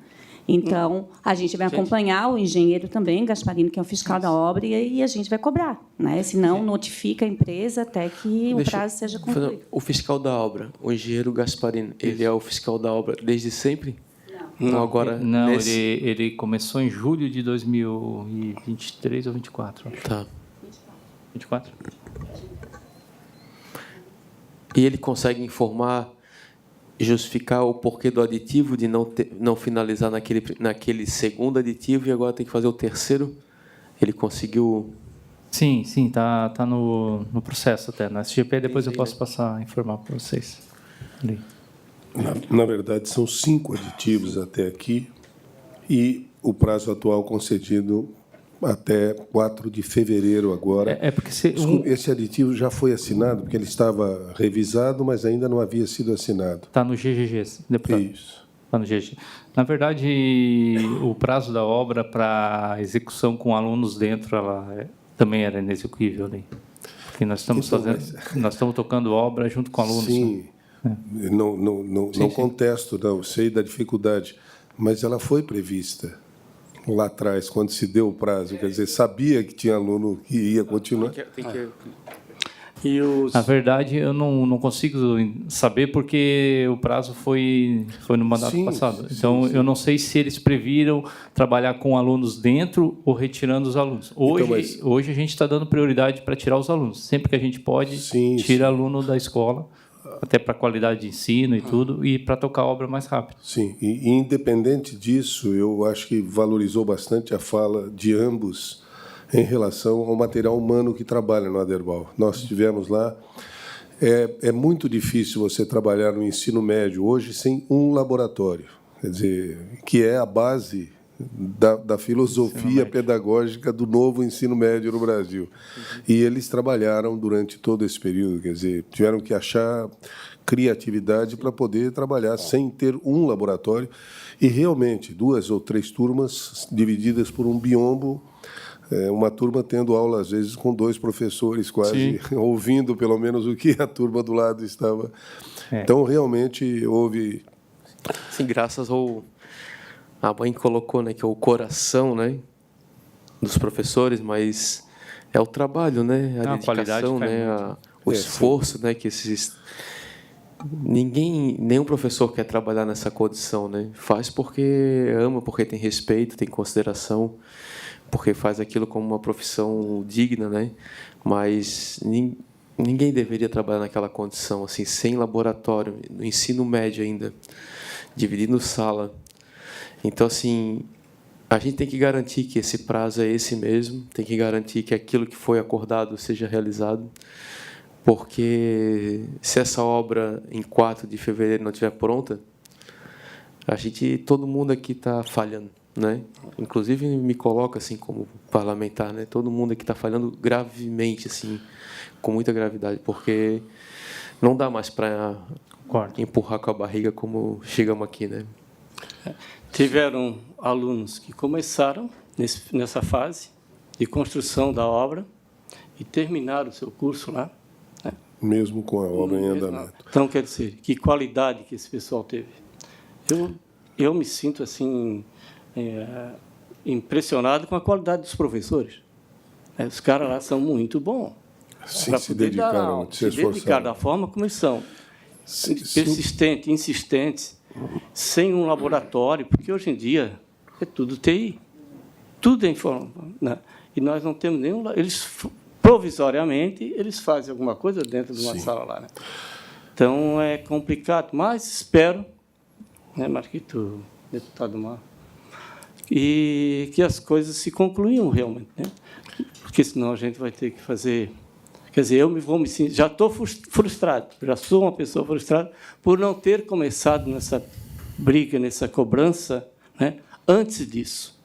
Então, a gente vai acompanhar o engenheiro também, Gasparino, que é o fiscal da obra, e a gente vai cobrar, né? Senão, notifica a empresa até que o prazo seja cumprido. O fiscal da obra, o engenheiro Gasparino, ele é o fiscal da obra desde sempre? Não, agora, não, ele começou em julho de 2023 ou 24. Acho. Tá. 24. E ele consegue informar, justificar o porquê do aditivo, de não finalizar naquele segundo aditivo e agora tem que fazer o terceiro? Ele conseguiu... Sim, está no processo até. Na SGP, depois eu posso passar a informar para vocês. Ali. Na verdade, são 5 aditivos até aqui e o prazo atual concedido até 4 de fevereiro agora. Porque esse aditivo já foi assinado, porque ele estava revisado, mas ainda não havia sido assinado. Está no GGG, deputado. Isso. Está no GGG. Na verdade, o prazo da obra para execução com alunos dentro também era inexequível ali. Porque nós estamos nós estamos tocando obra junto com alunos. Sim. Né? Não contesto, não. Sei da dificuldade. mas ela foi prevista lá atrás, quando se deu o prazo. Quer dizer, sabia que tinha aluno que ia continuar. Na verdade, eu não consigo saber porque o prazo foi no mandato passado. Então, eu não sei se eles previram trabalhar com alunos dentro ou retirando os alunos. Hoje a gente está dando prioridade para tirar os alunos. Sempre que a gente pode, tira aluno da escola, até para a qualidade de ensino e tudo, e para tocar a obra mais rápido. Sim, e independente disso, eu acho que valorizou bastante a fala de ambos em relação ao material humano que trabalha no Aderbal. Nós tivemos lá. É muito difícil você trabalhar no ensino médio hoje sem um laboratório, quer dizer, que é a base da filosofia pedagógica do novo ensino médio no Brasil. E eles trabalharam durante todo esse período, quer dizer, tiveram que achar criatividade para poder trabalhar sem ter um laboratório. E, realmente, 2 ou 3 turmas divididas por um biombo, uma turma tendo aula, às vezes, com 2 professores quase ouvindo, pelo menos, o que a turma do lado estava. Então, realmente, houve... Sim, graças ao... A mãe colocou, né, que é o coração, né, dos professores, mas é o trabalho, né, a dedicação, né, o esforço, né, que esses... Nenhum professor quer trabalhar nessa condição, né? Faz porque ama, porque tem respeito, tem consideração, porque faz aquilo como uma profissão digna, né? Mas ninguém deveria trabalhar naquela condição, assim, sem laboratório, no ensino médio ainda, dividindo sala. Então, assim, a gente tem que garantir que esse prazo é esse mesmo, tem que garantir que aquilo que foi acordado seja realizado, porque se essa obra em 4 de fevereiro não estiver pronta, todo mundo aqui está falhando, né? Inclusive me coloca assim como parlamentar, né? Todo mundo aqui está falhando gravemente, assim, com muita gravidade, porque não dá mais para empurrar com a barriga como chegamos aqui, né? Tiveram alunos que começaram nessa fase de construção da obra e terminaram o seu curso lá, né? Mesmo com a obra em andamento. Então, quer dizer, que qualidade que esse pessoal teve. Eu me sinto assim impressionado com a qualidade dos professores. Os caras lá são muito bons. Sim, se dedicaram, se esforçaram. Dedicaram da forma como eles são. Persistentes, insistentes, sem um laboratório, porque hoje em dia é tudo TI, tudo é informática, né? E nós não temos nenhum... Eles, provisoriamente, eles fazem alguma coisa dentro de uma sala lá, né? Então, é complicado, mas espero, né, Marquito, deputado Marco, e que as coisas se concluam realmente, né? Porque senão a gente vai ter que fazer... Quer dizer, já estou frustrado, já sou uma pessoa frustrada por não ter começado nessa briga, nessa cobrança, né, antes disso.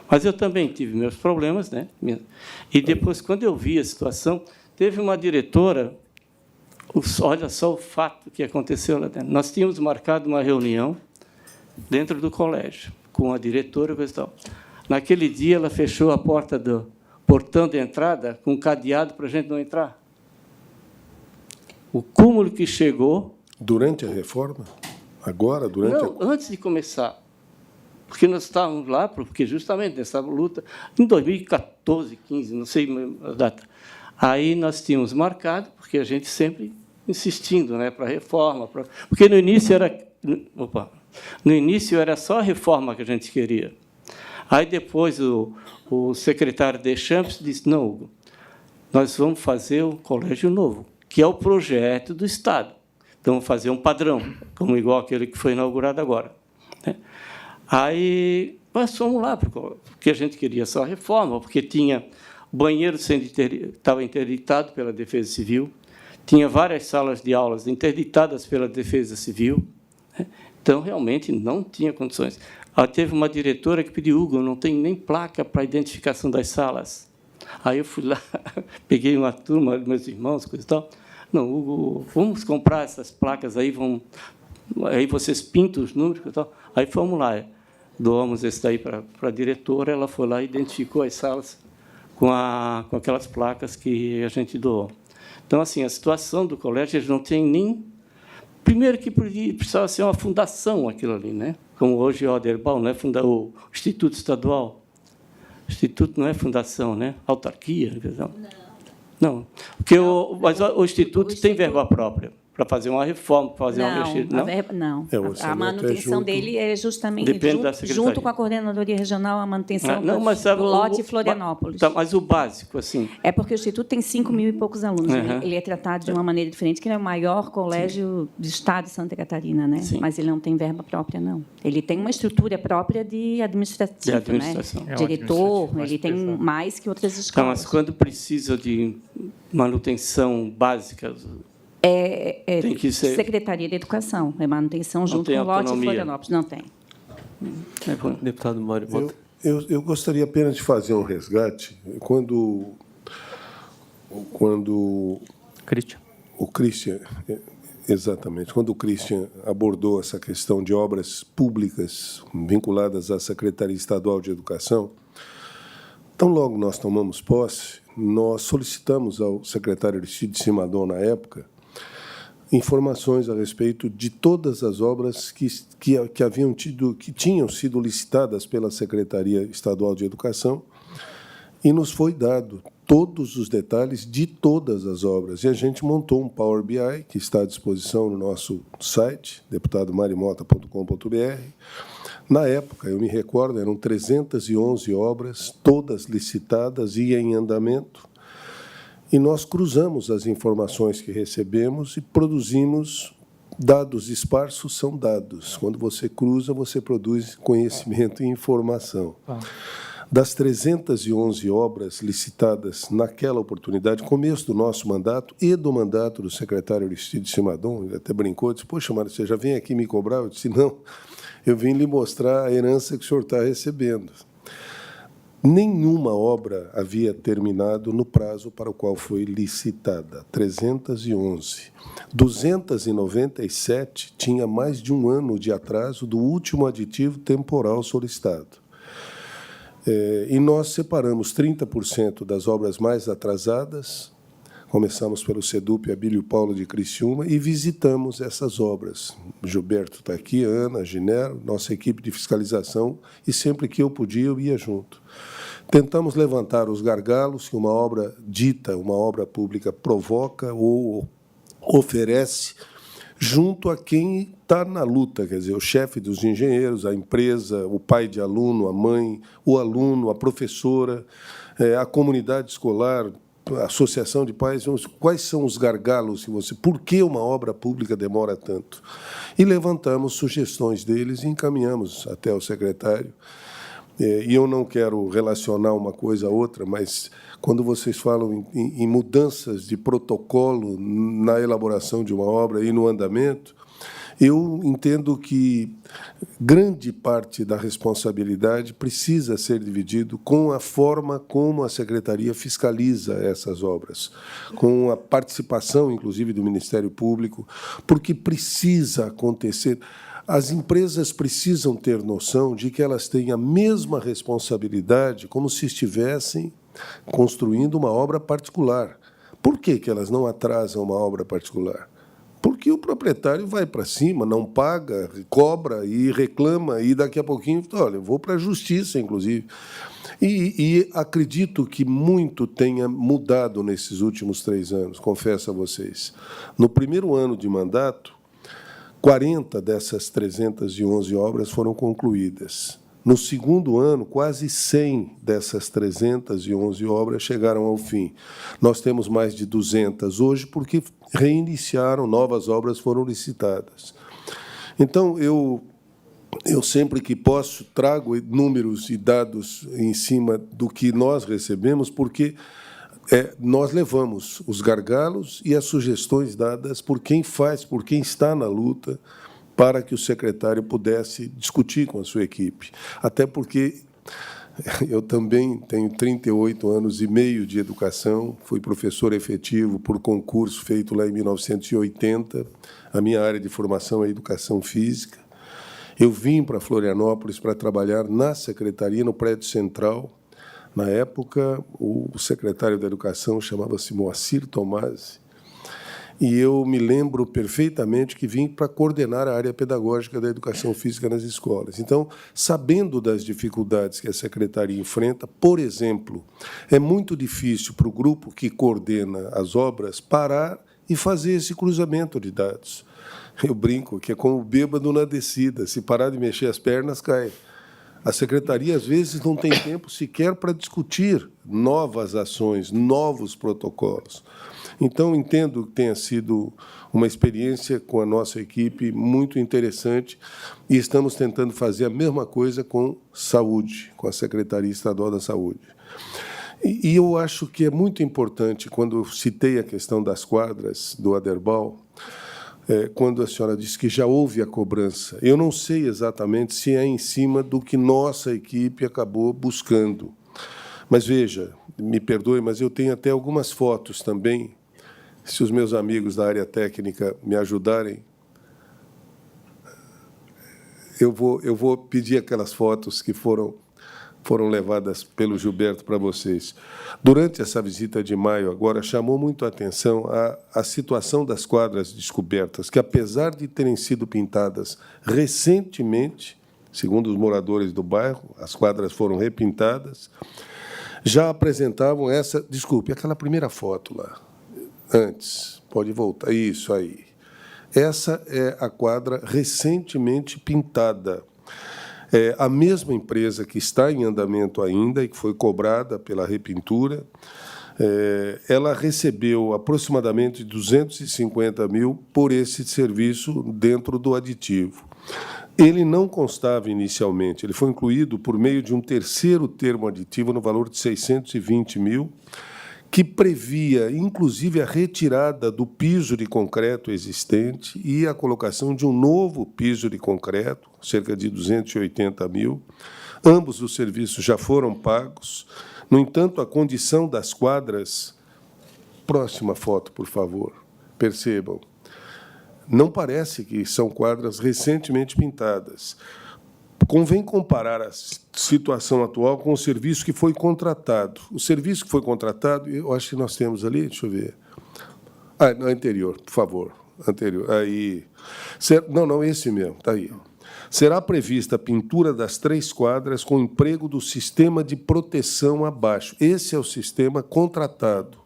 Mas eu também tive meus problemas, né? E depois, quando eu vi a situação, teve uma diretora, olha só o fato que aconteceu lá dentro. Nós tínhamos marcado uma reunião dentro do colégio com a diretora e coisa e tal. Naquele dia, ela fechou a porta do portão de entrada com um cadeado para a gente não entrar. O cúmulo que chegou... Durante a reforma? Agora? Antes de começar. Porque nós estávamos lá, porque justamente nessa luta, em 2014, 15, não sei a data. Aí nós tínhamos marcado, porque a gente sempre insistindo, né, para a reforma. Porque no início era só a reforma que a gente queria. Aí depois o secretário Deschamps disse, não, Hugo, nós vamos fazer o colégio novo, que é o projeto do Estado. Então, vamos fazer um padrão, como igual aquele que foi inaugurado agora, né? Aí nós fomos lá, porque a gente queria só a reforma, porque tinha o banheiro estava interditado pela Defesa Civil, tinha várias salas de aulas interditadas pela Defesa Civil, né? Então, realmente, não tinha condições. Teve uma diretora que pediu, Hugo, não tem nem placa para identificação das salas. Aí eu fui lá, peguei uma turma, meus irmãos, coisa e tal. Não, Hugo, vamos comprar essas placas aí, aí vocês pintam os números e tal. Aí fomos lá, doamos esse daí para a diretora, ela foi lá e identificou as salas com aquelas placas que a gente doou. Então, assim, a situação do colégio, eles não têm nem... Primeiro que precisava ser uma fundação aquilo ali, né? como hoje o Aderbal, não é o Instituto Estadual. O Instituto não é fundação, né? Autarquia. Não. Porque mas o Instituto tem verba própria para fazer uma reforma, para fazer uma mexida. Não. O A manutenção dele é justamente junto com a coordenadoria regional, a manutenção do lote Florianópolis. Mas o básico, assim. É porque o Instituto tem 5.000 e poucos alunos. Ele é tratado de uma maneira diferente, que ele é o maior colégio do estado de Santa Catarina, né? Mas ele não tem verba própria, não. Ele tem uma estrutura própria de administração. Né? Diretor, ele tem mais que outras escolas. Mas quando precisa de manutenção básica... tem que ser Secretaria de Educação, é manutenção junto com o lote de Florianópolis. Não tem. Deputado Mário Mota. Eu gostaria apenas de fazer um resgate. Quando o Christian, exatamente, quando o Christian abordou essa questão de obras públicas vinculadas à Secretaria Estadual de Educação, tão logo nós tomamos posse, nós solicitamos ao secretário Aristides Simadon, na época, informações a respeito de todas as obras que haviam tido, que tinham sido licitadas pela Secretaria Estadual de Educação, e nos foi dado todos os detalhes de todas as obras. E a gente montou um Power BI, que está à disposição no nosso site, deputadomarimota.com.br. Na época, eu me recordo, eram 311 obras, todas licitadas e em andamento. E nós cruzamos as informações que recebemos e produzimos dados esparsos, são dados. Quando você cruza, você produz conhecimento e informação. Das 311 obras licitadas naquela oportunidade, começo do nosso mandato e do mandato do secretário Aristides Simadon, ele até brincou, disse, poxa, Mário, você já vem aqui me cobrar? Eu disse, não, eu vim lhe mostrar a herança que o senhor está recebendo. Nenhuma obra havia terminado no prazo para o qual foi licitada, 311. 297 tinha mais de um ano de atraso do último aditivo temporal solicitado. E nós separamos 30% das obras mais atrasadas, começamos pelo SEDUP Abílio Paulo de Criciúma e visitamos essas obras. Gilberto está aqui, Ana, Ginero, nossa equipe de fiscalização, e sempre que eu podia, eu ia junto. Tentamos levantar os gargalos que uma obra dita, uma obra pública, provoca ou oferece junto a quem está na luta, quer dizer, o chefe dos engenheiros, a empresa, o pai de aluno, a mãe, o aluno, a professora, a comunidade escolar, a associação de pais. Quais são os gargalos que você... Por que uma obra pública demora tanto? E levantamos sugestões deles e encaminhamos até o secretário. E eu não quero relacionar uma coisa a outra, mas quando vocês falam em mudanças de protocolo na elaboração de uma obra e no andamento, eu entendo que grande parte da responsabilidade precisa ser dividido com a forma como a Secretaria fiscaliza essas obras, com a participação, inclusive, do Ministério Público, porque precisa acontecer... As empresas precisam ter noção de que elas têm a mesma responsabilidade como se estivessem construindo uma obra particular. Por que elas não atrasam uma obra particular? Porque o proprietário vai para cima, não paga, cobra e reclama, e daqui a pouquinho, olha, eu vou para a justiça, inclusive. E acredito que muito tenha mudado nesses últimos 3 anos, confesso a vocês. No primeiro ano de mandato, 40 dessas 311 obras foram concluídas. No segundo ano, quase 100 dessas 311 obras chegaram ao fim. Nós temos mais de 200 hoje, porque reiniciaram, novas obras foram licitadas. Então, eu sempre que posso, trago números e dados em cima do que nós recebemos, porque... nós levamos os gargalos e as sugestões dadas por quem faz, por quem está na luta, para que o secretário pudesse discutir com a sua equipe. Até porque eu também tenho 38 anos e meio de educação, fui professor efetivo por concurso feito lá em 1980, a minha área de formação é educação física. Eu vim para Florianópolis para trabalhar na secretaria, no prédio central. Na época, o secretário da Educação chamava-se Moacir Tomasi, e eu me lembro perfeitamente que vim para coordenar a área pedagógica da educação física nas escolas. Então, sabendo das dificuldades que a secretaria enfrenta, por exemplo, é muito difícil para o grupo que coordena as obras parar e fazer esse cruzamento de dados. Eu brinco que é como o bêbado na descida, se parar de mexer as pernas, cai. A secretaria, às vezes, não tem tempo sequer para discutir novas ações, novos protocolos. Então, entendo que tenha sido uma experiência com a nossa equipe muito interessante e estamos tentando fazer a mesma coisa com saúde, com a Secretaria Estadual da Saúde. E eu acho que é muito importante, quando eu citei a questão das quadras do Aderbal, quando a senhora disse que já houve a cobrança. Eu não sei exatamente se é em cima do que nossa equipe acabou buscando. Mas, veja, me perdoe, mas eu tenho até algumas fotos também, se os meus amigos da área técnica me ajudarem. Eu vou pedir aquelas fotos que foram levadas pelo Gilberto para vocês. Durante essa visita de maio, agora, chamou muito a atenção a situação das quadras descobertas, que, apesar de terem sido pintadas recentemente, segundo os moradores do bairro, as quadras foram repintadas, já apresentavam essa... Desculpe, aquela primeira foto lá, antes, pode voltar, isso aí. Essa é a quadra recentemente pintada. A mesma empresa que está em andamento ainda e que foi cobrada pela repintura, ela recebeu aproximadamente 250 mil por esse serviço dentro do aditivo. Ele não constava inicialmente, ele foi incluído por meio de um terceiro termo aditivo no valor de 620 mil, que previa, inclusive, a retirada do piso de concreto existente e a colocação de um novo piso de concreto, cerca de 280 mil. Ambos os serviços já foram pagos. No entanto, a condição das quadras... Próxima foto, por favor. Percebam. Não parece que são quadras recentemente pintadas. Convém comparar a situação atual com o serviço que foi contratado. O serviço que foi contratado, eu acho que nós temos ali, deixa eu ver. No anterior, por favor. Anterior. Aí. Não, esse mesmo, está aí. Será prevista a pintura das 3 quadras com emprego do sistema de proteção abaixo. Esse é o sistema contratado.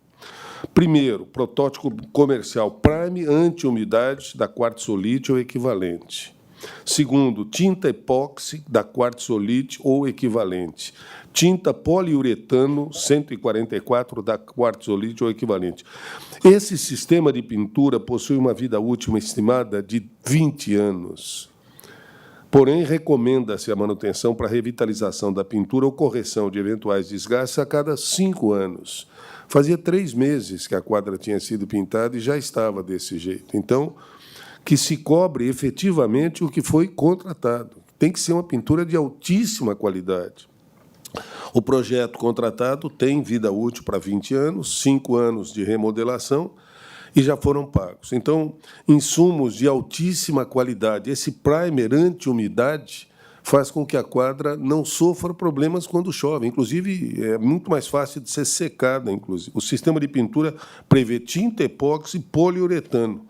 Primeiro, protótipo comercial Prime anti-umidade da quartzolite ou equivalente. Segundo, tinta epóxi da quartzolite ou equivalente. Tinta poliuretano 144 da quartzolite ou equivalente. Esse sistema de pintura possui uma vida útil estimada de 20 anos. Porém, recomenda-se a manutenção para revitalização da pintura ou correção de eventuais desgastes a cada 5 anos. Fazia 3 meses que a quadra tinha sido pintada e já estava desse jeito. Então, que se cobre efetivamente o que foi contratado. Tem que ser uma pintura de altíssima qualidade. O projeto contratado tem vida útil para 20 anos, 5 anos de remodelação, e já foram pagos. Então, insumos de altíssima qualidade. Esse primer anti-umidade faz com que a quadra não sofra problemas quando chove. Inclusive, é muito mais fácil de ser secada. Inclusive. O sistema de pintura prevê tinta epóxi e poliuretano.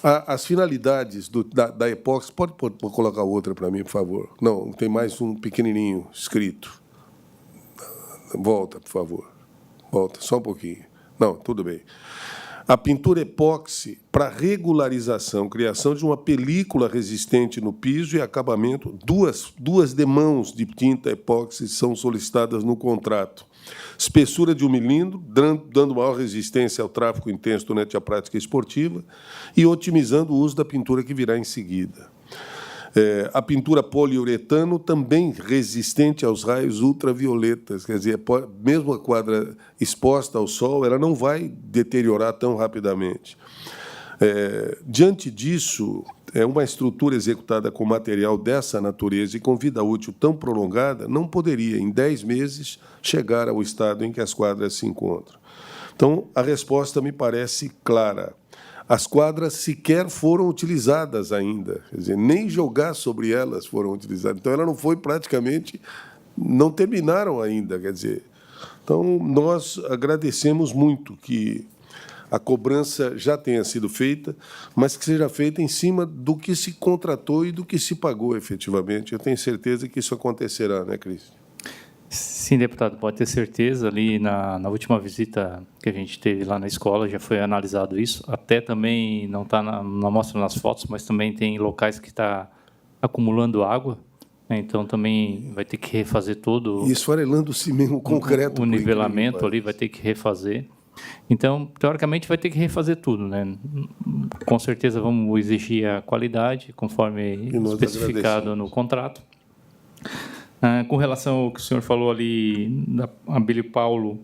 As finalidades da epóxi... Pode colocar outra para mim, por favor? Não, tem mais um pequenininho escrito. Volta, por favor. Volta, só um pouquinho. Não, tudo bem. A pintura epóxi para regularização, criação de uma película resistente no piso e acabamento. Duas demãos de tinta epóxi são solicitadas no contrato. Espessura de 1 milímetro, dando maior resistência ao tráfego intenso durante a prática esportiva e otimizando o uso da pintura que virá em seguida. A pintura poliuretano também resistente aos raios ultravioletas, quer dizer, mesmo a quadra exposta ao sol, ela não vai deteriorar tão rapidamente. Diante disso, uma estrutura executada com material dessa natureza e com vida útil tão prolongada não poderia, em 10 meses, chegar ao estado em que as quadras se encontram. Então, a resposta me parece clara. As quadras sequer foram utilizadas ainda, quer dizer, nem jogar sobre elas foram utilizadas. Então, ela não foi praticamente... Não terminaram ainda, quer dizer. Então, nós agradecemos muito que a cobrança já tenha sido feita, mas que seja feita em cima do que se contratou e do que se pagou efetivamente. Eu tenho certeza que isso acontecerá, né, Cris? Sim, deputado, pode ter certeza. Ali na última visita que a gente teve lá na escola já foi analisado isso. Até também não mostra nas fotos, mas também tem locais que está acumulando água. Então também vai ter que refazer todo. E esfarelando o cimento concreto. O nivelamento ali vai ter que refazer. Então, teoricamente, vai ter que refazer tudo, né? Com certeza vamos exigir a qualidade, conforme especificado no contrato. Com relação ao que o senhor falou ali, da Abílio Paulo,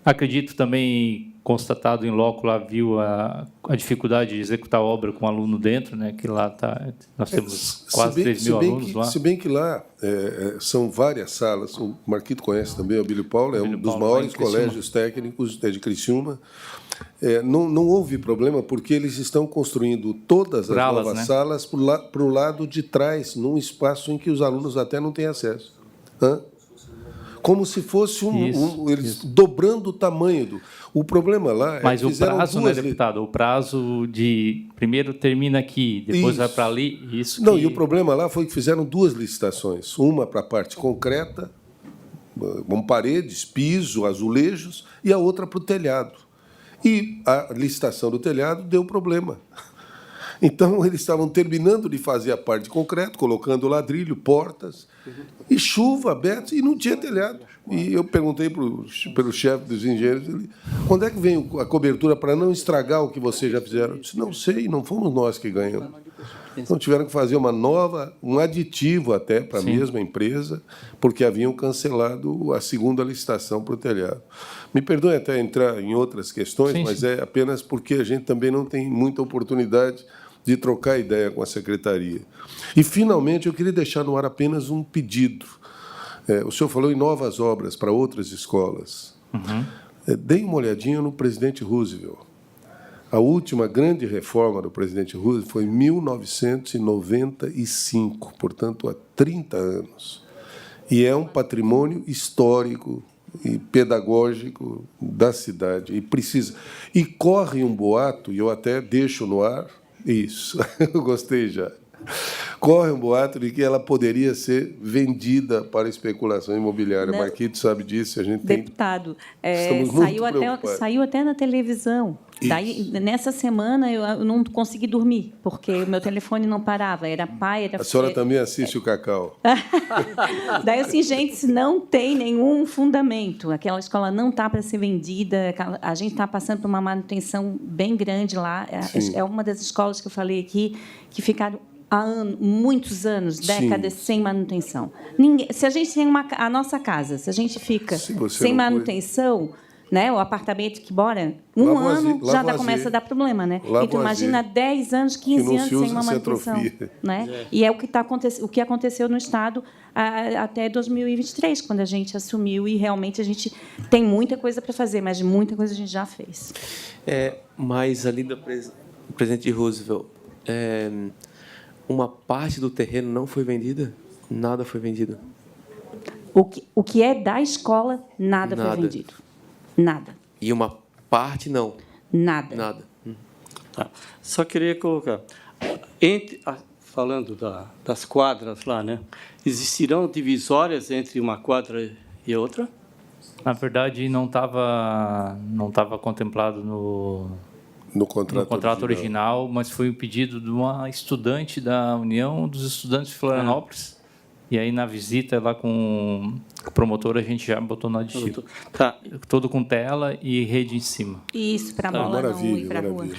acredito também, constatado em loco, lá viu a dificuldade de executar a obra com aluno dentro, né? Que lá nós temos quase 3 mil alunos lá. Se bem que lá são várias salas, o Marquito conhece também, o Abílio Paulo, é um dos maiores colégios técnicos de Criciúma. Não houve problema, porque eles estão construindo todas as novas salas para o lado de trás, num espaço em que os alunos até não têm acesso. Como se fosse eles dobrando o tamanho. O problema lá mas o prazo, né, deputado? O prazo de primeiro termina aqui, depois vai para ali. E o problema lá foi que fizeram 2 licitações. Uma para a parte concreta, com paredes, piso, azulejos, e a outra para o telhado. E a licitação do telhado deu problema. Então, eles estavam terminando de fazer a parte de concreto, colocando ladrilho, portas, e chuva aberta, e não tinha telhado. E eu perguntei pelo chefe dos engenheiros, quando é que vem a cobertura para não estragar o que vocês já fizeram? Eu disse, não sei, não fomos nós que ganhamos. Então, tiveram que fazer um aditivo até para a mesma empresa, porque haviam cancelado a segunda licitação para o telhado. Me perdoe até entrar em outras questões, mas é apenas porque a gente também não tem muita oportunidade de trocar ideia com a secretaria. E, finalmente, eu queria deixar no ar apenas um pedido. O senhor falou em novas obras para outras escolas. Deem uma olhadinha no presidente Roosevelt. A última grande reforma do presidente Roosevelt foi em 1995, portanto, há 30 anos. E é um patrimônio histórico e pedagógico da cidade. E corre um boato, e eu até deixo no ar, isso, eu gostei já. Corre um boato de que ela poderia ser vendida para especulação imobiliária. O Marquito sabe disso, a gente deputado, saiu até na televisão. Daí, nessa semana, eu não consegui dormir, porque o meu telefone não parava. Era pai, era... A senhora também assiste o Cacau. Daí, assim, gente, isso não tem nenhum fundamento. Aquela escola não está para ser vendida. A gente está passando por uma manutenção bem grande lá. É uma das escolas que eu falei aqui que ficaram há muitos anos, décadas, sem manutenção. Se a gente tem a nossa casa, se a gente fica sem manutenção, né, o apartamento que mora, um ano já começa a dar problema, né? Então, imagina 10 anos, 15 anos sem uma manutenção. Né? E é o que aconteceu no Estado até 2023, quando a gente assumiu, e realmente a gente tem muita coisa para fazer, mas muita coisa a gente já fez. Mas ali do presidente Roosevelt, uma parte do terreno não foi vendida? Nada foi vendido? O que é da escola, nada foi vendido. Nada. E uma parte, não? Nada. Tá. Só queria colocar, falando das quadras lá, né? Existirão divisórias entre uma quadra e outra? Na verdade, não estava contemplado no contrato original, mas foi um pedido de uma estudante da União dos Estudantes de Florianópolis. E aí, na visita lá com o promotor, a gente já botou no aditivo. Tá. Todo com tela e rede em cima. Isso, para a bola não ir para a rua.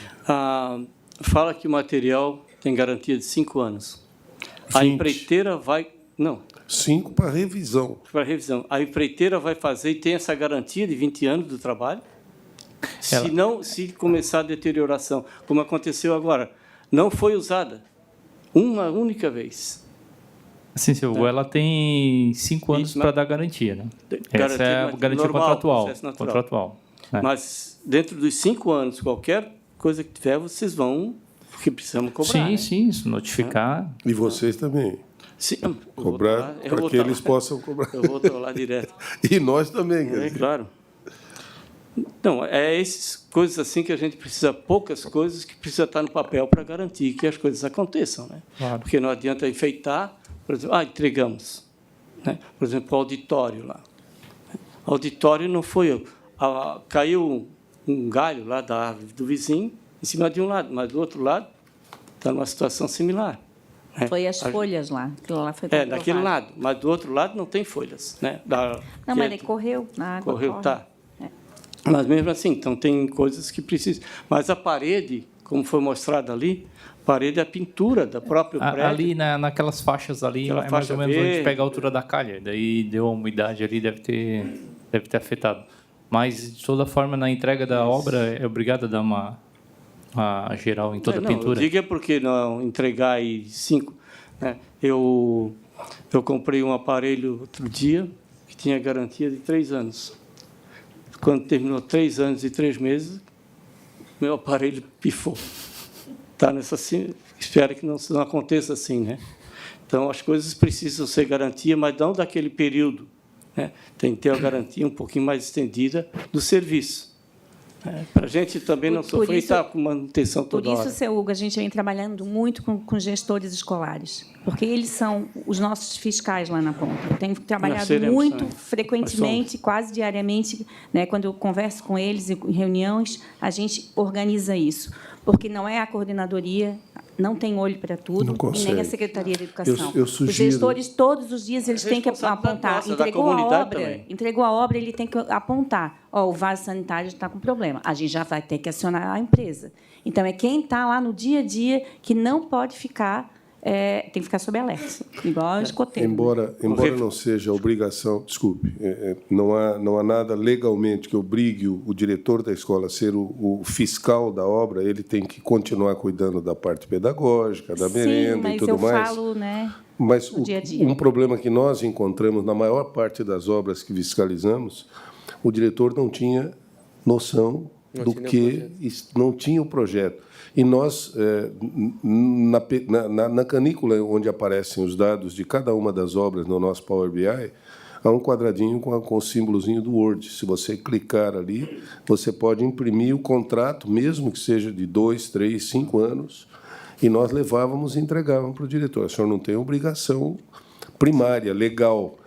Fala que o material tem garantia de 5 anos. 20. A empreiteira vai... Não. 5 para revisão. Para revisão. A empreiteira vai fazer e tem essa garantia de 20 anos do trabalho? Se começar a deterioração, como aconteceu agora, não foi usada uma única vez. Sim, ela tem 5 anos para dar garantia, né? Essa é a garantia normal, contratual. Mas, dentro dos 5 anos, qualquer coisa que tiver, vocês vão, porque precisamos cobrar. Sim, isso, notificar. E vocês também. Sim, cobrar para que eles possam cobrar. Eu vou lá direto. E nós também. Claro. Não, essas coisas assim que a gente precisa, poucas coisas que precisa estar no papel para garantir que as coisas aconteçam, né? Claro. Porque não adianta enfeitar, por exemplo, entregamos, né? Por exemplo, o auditório lá. O auditório não foi, caiu um galho lá da árvore do vizinho em cima de um lado, mas do outro lado está numa situação similar. Né? Foi as folhas lá. Aquilo lá foi daquele comprovado. lado, mas do outro lado não tem folhas, né? Não, mas ele correu na água. Correu, corre. tá. Mas mesmo assim, então tem coisas que precisam. Mas a parede, como foi mostrado ali, a parede é a pintura do próprio prédio. Ali naquelas faixas ali, Aquela é mais faixa ou menos verde. onde pega a altura da calha. Daí deu a umidade ali, deve ter afetado. Mas, de toda forma, na entrega da obra, é obrigado a dar uma geral em toda a pintura. Diga porque não entregar aí 5. Né? Eu comprei um aparelho outro dia que tinha garantia de 3 anos. Quando terminou 3 anos e 3 meses, meu aparelho pifou. Tá nessa assim, espero que não aconteça assim, né? Então as coisas precisam ser garantia, mas não daquele período, né? Tem que ter a garantia um pouquinho mais estendida do serviço. Para a gente também não sofrer e estar com manutenção toda Por isso, hora. seu Hugo, a gente vem trabalhando muito com gestores escolares, porque eles são os nossos fiscais lá na ponta. Eu tenho trabalhado seremos, muito né? frequentemente, quase diariamente, né, quando eu converso com eles em reuniões, a gente organiza isso, porque não é a coordenadoria, não tem olho para tudo, Não e consegue. nem a Secretaria de Educação. Eu Os sugiro- gestores, todos os dias, eles É têm que responsabilidade apontar. nossa, da Entregou a comunidade obra, também. entregou a obra, ele tem que apontar. O vaso sanitário está com problema. A gente já vai ter que acionar a empresa. Então, é quem está lá no dia a dia que não pode ficar, tem que ficar sob alerta, igual a escoteiro. Embora não seja obrigação, desculpe, não há nada legalmente que obrigue o diretor da escola a ser o fiscal da obra, ele tem que continuar cuidando da parte pedagógica, da merenda Sim, mas e tudo eu mais. falo, né? Mas no dia a dia. um problema que nós encontramos na maior parte das obras que fiscalizamos, o diretor não tinha noção não tinha o projeto. E nós, na canícula onde aparecem os dados de cada uma das obras no nosso Power BI, há um quadradinho com o símbolozinho do Word. Se você clicar ali, você pode imprimir o contrato, mesmo que seja de 2, 3, 5 anos, e nós levávamos e entregávamos para o diretor. O senhor não tem obrigação primária, legal,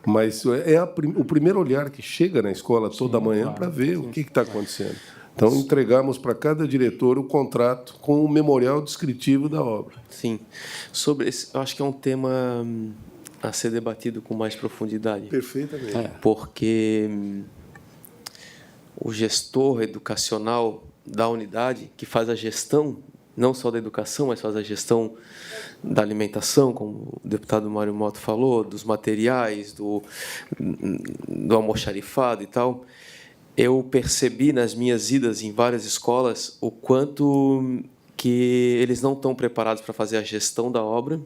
mas o primeiro olhar que chega na escola toda manhã para ver o que está acontecendo. Então, entregamos para cada diretor o contrato com o memorial descritivo da obra. Sim. Sobre esse, eu acho que é um tema a ser debatido com mais profundidade. Perfeitamente. Porque o gestor educacional da unidade, que faz a gestão, não só da educação, mas faz a gestão da alimentação, como o deputado Mário Motto falou, dos materiais, do almoxarifado e tal, eu percebi nas minhas idas em várias escolas o quanto que eles não estão preparados para fazer a gestão da obra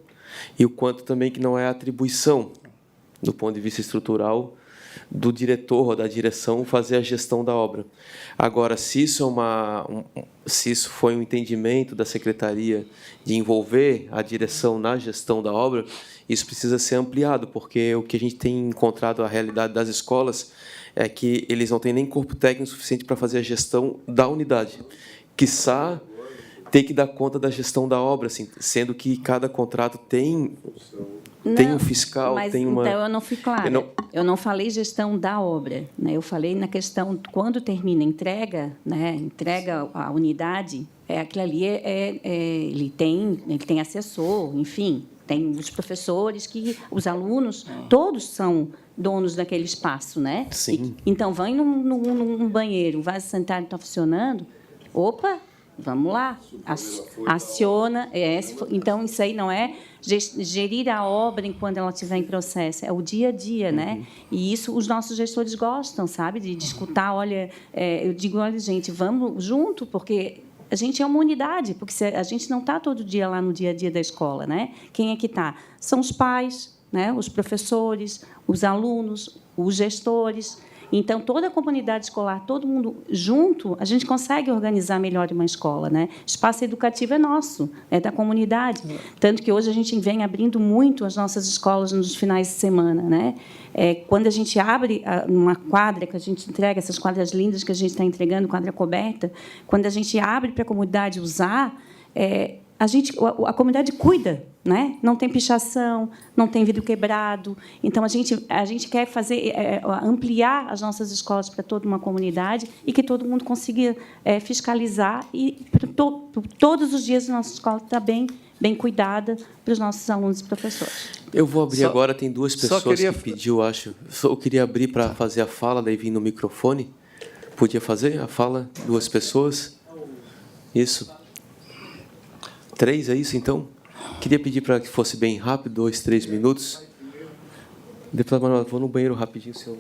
e o quanto também que não é atribuição, do ponto de vista estrutural, do diretor ou da direção fazer a gestão da obra. Agora, se isso foi um entendimento da secretaria de envolver a direção na gestão da obra, isso precisa ser ampliado, porque o que a gente tem encontrado a realidade das escolas é que eles não têm nem corpo técnico suficiente para fazer a gestão da unidade. Quiçá ter que dar conta da gestão da obra, assim, sendo que cada contrato tem um fiscal, mas, tem uma... Então, eu não fui clara. Eu não falei gestão da obra, né? Eu falei na questão, quando termina a entrega, né? Entrega a unidade, aquilo ali ele tem assessor, enfim, tem os professores, os alunos, todos são donos daquele espaço, né? Sim. Então, vai num banheiro, o vaso sanitário está funcionando, opa, vamos lá, aciona. Então, isso aí não é gerir a obra enquanto ela estiver em processo, é o dia a dia, né? E isso os nossos gestores gostam, sabe? De escutar, olha, eu digo, olha, gente, vamos junto, porque a gente é uma unidade, porque a gente não está todo dia lá no dia a dia da escola, né? Quem é que está? São os pais, né? Os professores, os alunos, os gestores. Então, toda a comunidade escolar, todo mundo junto, a gente consegue organizar melhor uma escola, né? Espaço educativo é nosso, é da comunidade. Tanto que hoje a gente vem abrindo muito as nossas escolas nos finais de semana, né? Quando a gente abre uma quadra, que a gente entrega, essas quadras lindas que a gente está entregando, quadra coberta, quando a gente abre para a comunidade usar, a comunidade cuida, né? Não tem pichação, não tem vidro quebrado. Então, a gente quer ampliar as nossas escolas para toda uma comunidade e que todo mundo consiga fiscalizar e todos os dias a nossa escola está bem cuidada para os nossos alunos e professores. Eu vou abrir agora, tem duas pessoas que pediu, acho. Eu queria abrir para fazer a fala, daí vir no microfone. Podia fazer a fala? Duas pessoas? Isso. 3, é isso, então? Queria pedir para que fosse bem rápido, 2, 3 minutos. Deputado Manuel, vou no banheiro rapidinho, senhor.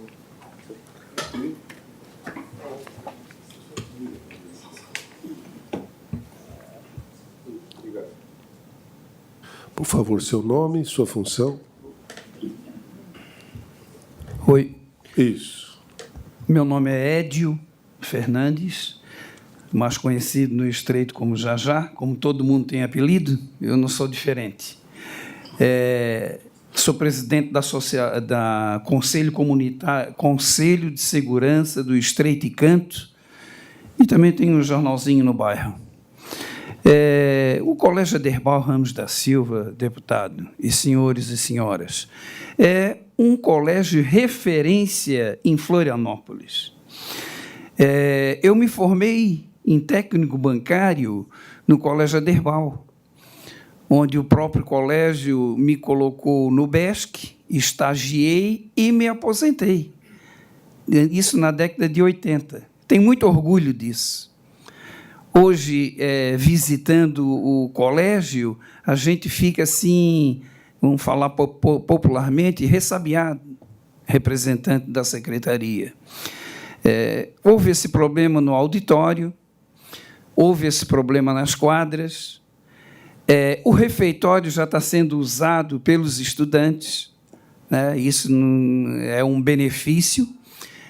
Por favor, seu nome e sua função. Oi. Isso. Meu nome é Édio Fernandes, mais conhecido no Estreito como Jajá. Como todo mundo tem apelido, eu não sou diferente. Sou presidente da Conselho Comunitário, Conselho de Segurança do Estreito e Canto, e também tenho um jornalzinho no bairro. O Colégio Aderbal Ramos da Silva, deputado, e senhores e senhoras, é um colégio referência em Florianópolis. Eu me formei em técnico bancário no Colégio Aderbal, onde o próprio colégio me colocou no BESC, estagiei e me aposentei. Isso na década de 80. Tenho muito orgulho disso. Hoje, visitando o colégio, a gente fica assim, vamos falar popularmente, ressabiado, representante da secretaria. Houve esse problema no auditório, houve esse problema nas quadras, o refeitório já está sendo usado pelos estudantes, né? Isso é um benefício,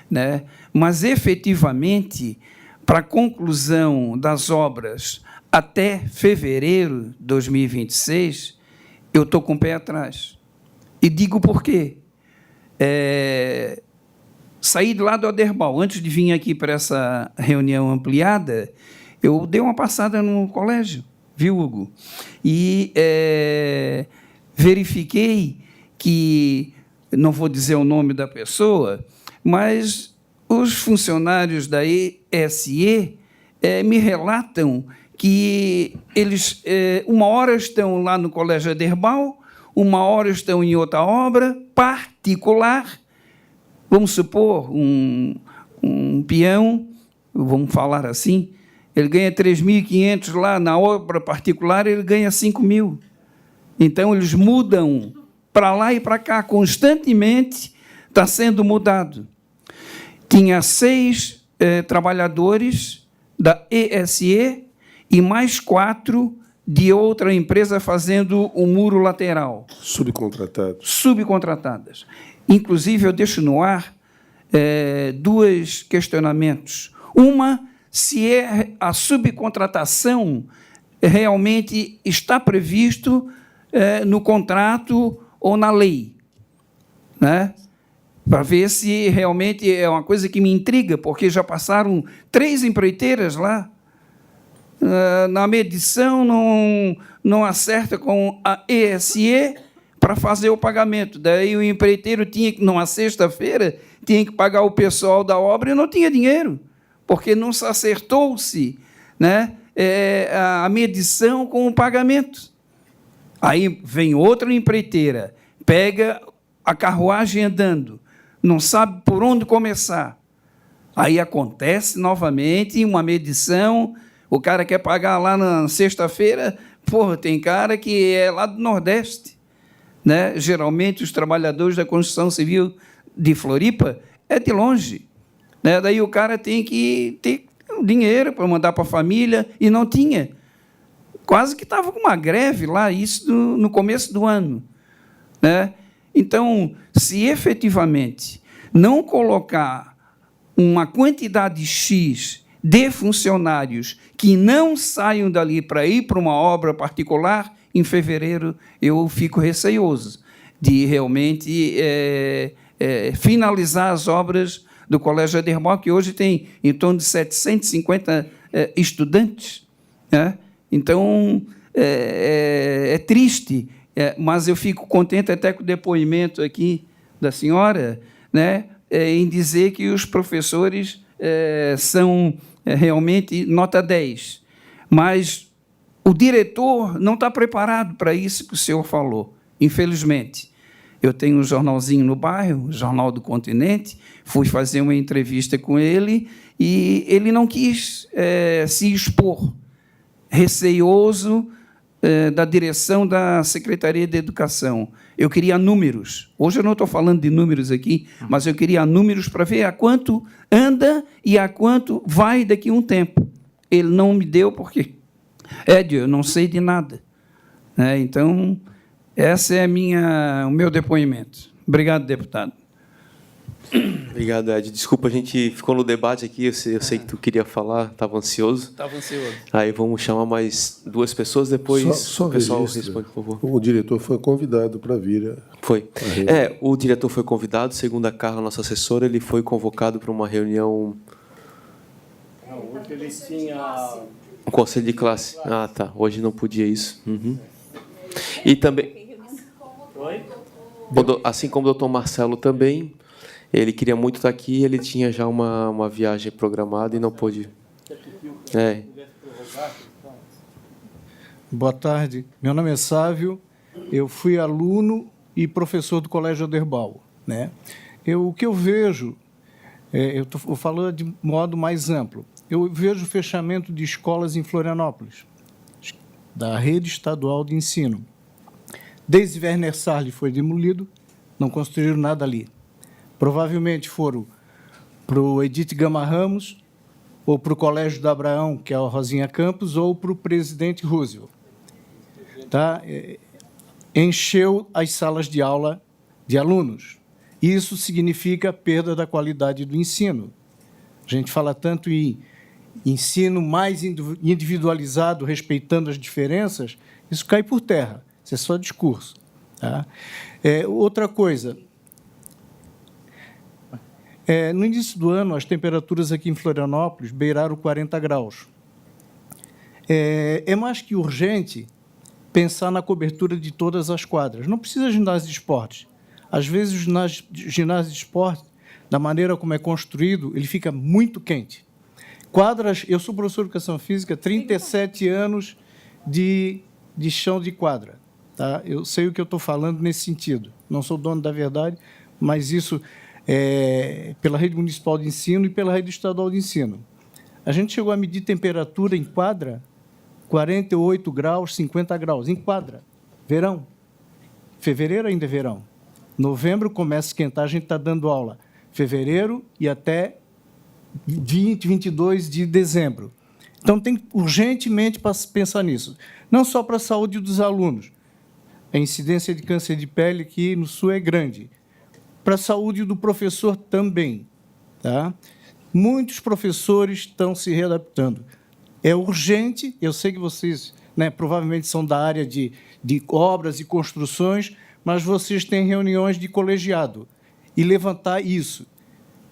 né? Mas, efetivamente, para a conclusão das obras até fevereiro de 2026, eu estou com o pé atrás. E digo por quê. Saí de lá do Aderbal. Antes de vir aqui para essa reunião ampliada, eu dei uma passada no colégio, viu, Hugo? E verifiquei que, não vou dizer o nome da pessoa, mas os funcionários da ESE me relatam que eles, uma hora estão lá no Colégio Aderbal, uma hora estão em outra obra particular. Vamos supor, um peão, vamos falar assim, ele ganha 3.500 lá, na obra particular ele ganha 5.000. Então, eles mudam para lá e para cá, constantemente está sendo mudado. Tinha 6 trabalhadores da ESE e mais 4 de outra empresa fazendo o muro lateral. Subcontratadas. Inclusive, eu deixo no ar 2 questionamentos. Uma, se a subcontratação realmente está previsto no contrato ou na lei, né? Para ver se realmente é uma coisa que me intriga, porque já passaram 3 empreiteiras lá. Na medição, não acerta com a ESE para fazer o pagamento. Daí o empreiteiro tinha que, numa sexta-feira, tinha que pagar o pessoal da obra e não tinha dinheiro, porque não se acertou-se, né, a medição com o pagamento. Aí vem outra empreiteira, pega a carruagem andando, não sabe por onde começar. Aí acontece novamente uma medição, o cara quer pagar lá na sexta-feira, tem cara que é lá do Nordeste, né? Geralmente, os trabalhadores da construção civil de Floripa é de longe, né? Daí o cara tem que ter dinheiro para mandar para a família, e não tinha. Quase que estava com uma greve lá, isso no começo do ano, né? Então, se efetivamente não colocar uma quantidade X de funcionários que não saiam dali para ir para uma obra particular, em fevereiro eu fico receoso de realmente finalizar as obras do Colégio Aderbal, que hoje tem em torno de 750 estudantes, né? Então, é triste, mas eu fico contente até com o depoimento aqui da senhora, né, em dizer que os professores são realmente nota 10. Mas o diretor não está preparado para isso que o senhor falou, infelizmente. Eu tenho um jornalzinho no bairro, o Jornal do Continente, fui fazer uma entrevista com ele e ele não quis se expor, receioso da direção da Secretaria de Educação. Eu queria números. Hoje eu não estou falando de números aqui, mas eu queria números para ver a quanto anda e a quanto vai daqui a um tempo. Ele não me deu porque, Édio, eu não sei de nada. Então, esse é o meu depoimento. Obrigado, deputado. Obrigado, Ed. Desculpa, a gente ficou no debate aqui, eu sei que tu queria falar, estava ansioso. Estava ansioso. Aí vamos chamar mais 2 pessoas, depois só o pessoal registra. responde, por favor. O diretor foi convidado para vir. Foi. O diretor foi convidado, segundo a Carla, nossa assessora, ele foi convocado para uma reunião... Não, hoje ele tinha... Um conselho de classe. Ah, tá. Hoje não podia isso. Uhum. E também... Assim como o doutor Marcelo também... Ele queria muito estar aqui, ele tinha já uma viagem programada e não pôde. Boa tarde. Meu nome é Sávio. Eu fui aluno e professor do Colégio Aderbal, né? O que eu vejo, eu estou falando de modo mais amplo, eu vejo o fechamento de escolas em Florianópolis, da rede estadual de ensino. Desde Werner Sarli foi demolido, não construíram nada ali. Provavelmente foram para o Edith Gama Ramos, ou para o Colégio do Abraão, que é a Rosinha Campos, ou para o Presidente Roosevelt. Tá? Encheu as salas de aula de alunos. Isso significa perda da qualidade do ensino. A gente fala tanto em ensino mais individualizado, respeitando as diferenças, isso cai por terra. Isso é só discurso. Tá? Outra coisa... no início do ano, as temperaturas aqui em Florianópolis beiraram 40 graus. É mais que urgente pensar na cobertura de todas as quadras. Não precisa ginásio de esportes. Às vezes, o ginásio de esporte, da maneira como é construído, ele fica muito quente. Quadras, eu sou professor de Educação Física, 37 anos de chão de quadra. Tá? Eu sei o que eu estou falando nesse sentido. Não sou dono da verdade, mas isso... pela rede municipal de ensino e pela rede estadual de ensino. A gente chegou a medir temperatura em quadra, 48 graus, 50 graus, em quadra, verão. Fevereiro ainda é verão. Novembro começa a esquentar, a gente está dando aula. Fevereiro e até 20, 22 de dezembro. Então, tem urgentemente para pensar nisso. Não só para a saúde dos alunos. A incidência de câncer de pele aqui no Sul é grande. Para a saúde do professor também. Tá? Muitos professores estão se readaptando. É urgente, eu sei que vocês, né, provavelmente são da área de obras e construções, mas vocês têm reuniões de colegiado e levantar isso.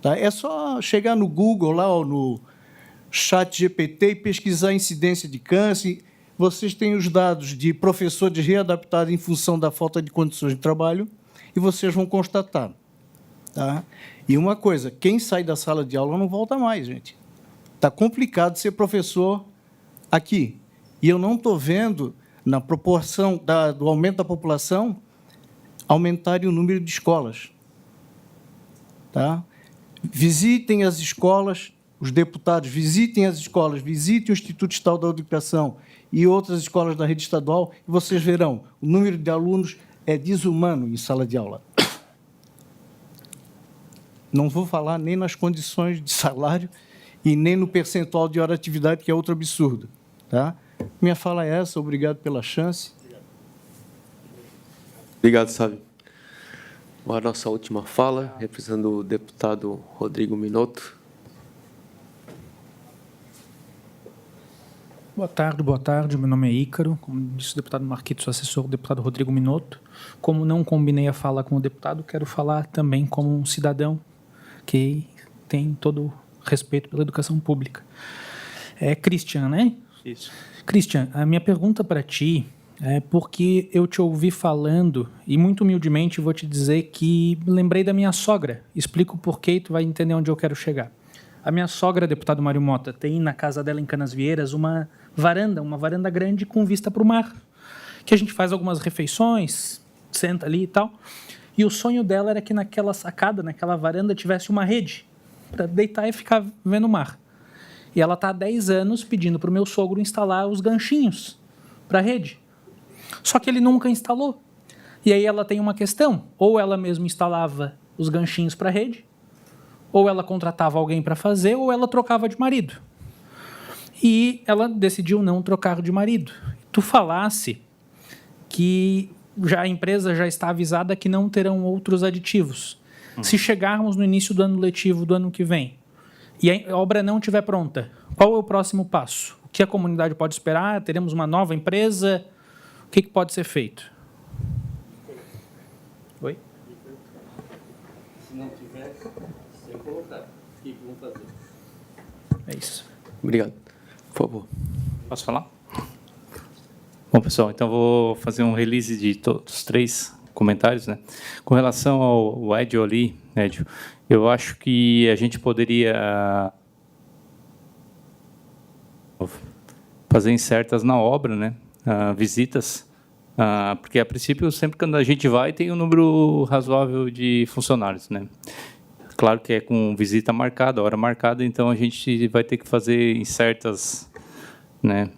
Tá? É só chegar no Google, lá, ou no ChatGPT, e pesquisar a incidência de câncer. Vocês têm os dados de professores readaptados em função da falta de condições de trabalho e vocês vão constatar. Tá? E uma coisa, quem sai da sala de aula não volta mais, gente. Está complicado ser professor aqui. E eu não estou vendo, na proporção do aumento da população, aumentarem o número de escolas. Tá? Visitem as escolas, os deputados visitem as escolas, visitem o Instituto Estadual de Educação e outras escolas da rede estadual, e vocês verão, o número de alunos é desumano em sala de aula. Não vou falar nem nas condições de salário e nem no percentual de hora de atividade, que é outro absurdo. Tá? Minha fala é essa, obrigado pela chance. Obrigado, Sávio. Agora, nossa última fala, representando o deputado Rodrigo Minotto. Boa tarde. Meu nome é Ícaro. Como disse o deputado Marquito, sou assessor do deputado Rodrigo Minotto. Como não combinei a fala com o deputado, quero falar também como um cidadão que tem todo o respeito pela educação pública. É Christian, né? Isso. Christian, a minha pergunta para ti é porque eu te ouvi falando e muito humildemente vou te dizer que lembrei da minha sogra. Explico por quê e tu vai entender onde eu quero chegar. A minha sogra, deputado Mário Mota, tem na casa dela em Canasvieiras uma varanda grande com vista para o mar, que a gente faz algumas refeições, senta ali e tal. E o sonho dela era que naquela sacada, naquela varanda, tivesse uma rede para deitar e ficar vendo o mar. E ela está há 10 anos pedindo para o meu sogro instalar os ganchinhos para a rede. Só que ele nunca instalou. E aí ela tem uma questão: ou ela mesma instalava os ganchinhos para a rede, ou ela contratava alguém para fazer, ou ela trocava de marido. E ela decidiu não trocar de marido. Tu falasse que a empresa já está avisada que não terão outros aditivos. Se chegarmos no início do ano letivo do ano que vem e a obra não estiver pronta, qual é o próximo passo? O que a comunidade pode esperar? Teremos uma nova empresa? O que pode ser feito? Oi? Se não tiver, sem colocar. O que vão fazer? É isso. Obrigado. Por favor. Posso falar? Bom, pessoal, então vou fazer um release de todos os 3 comentários, né? Com relação ao Edio ali, Edio, eu acho que a gente poderia fazer incertas na obra, né? Visitas, porque a princípio sempre quando a gente vai tem um número razoável de funcionários, né? Claro que é com visita marcada, hora marcada, então a gente vai ter que fazer incertas, né?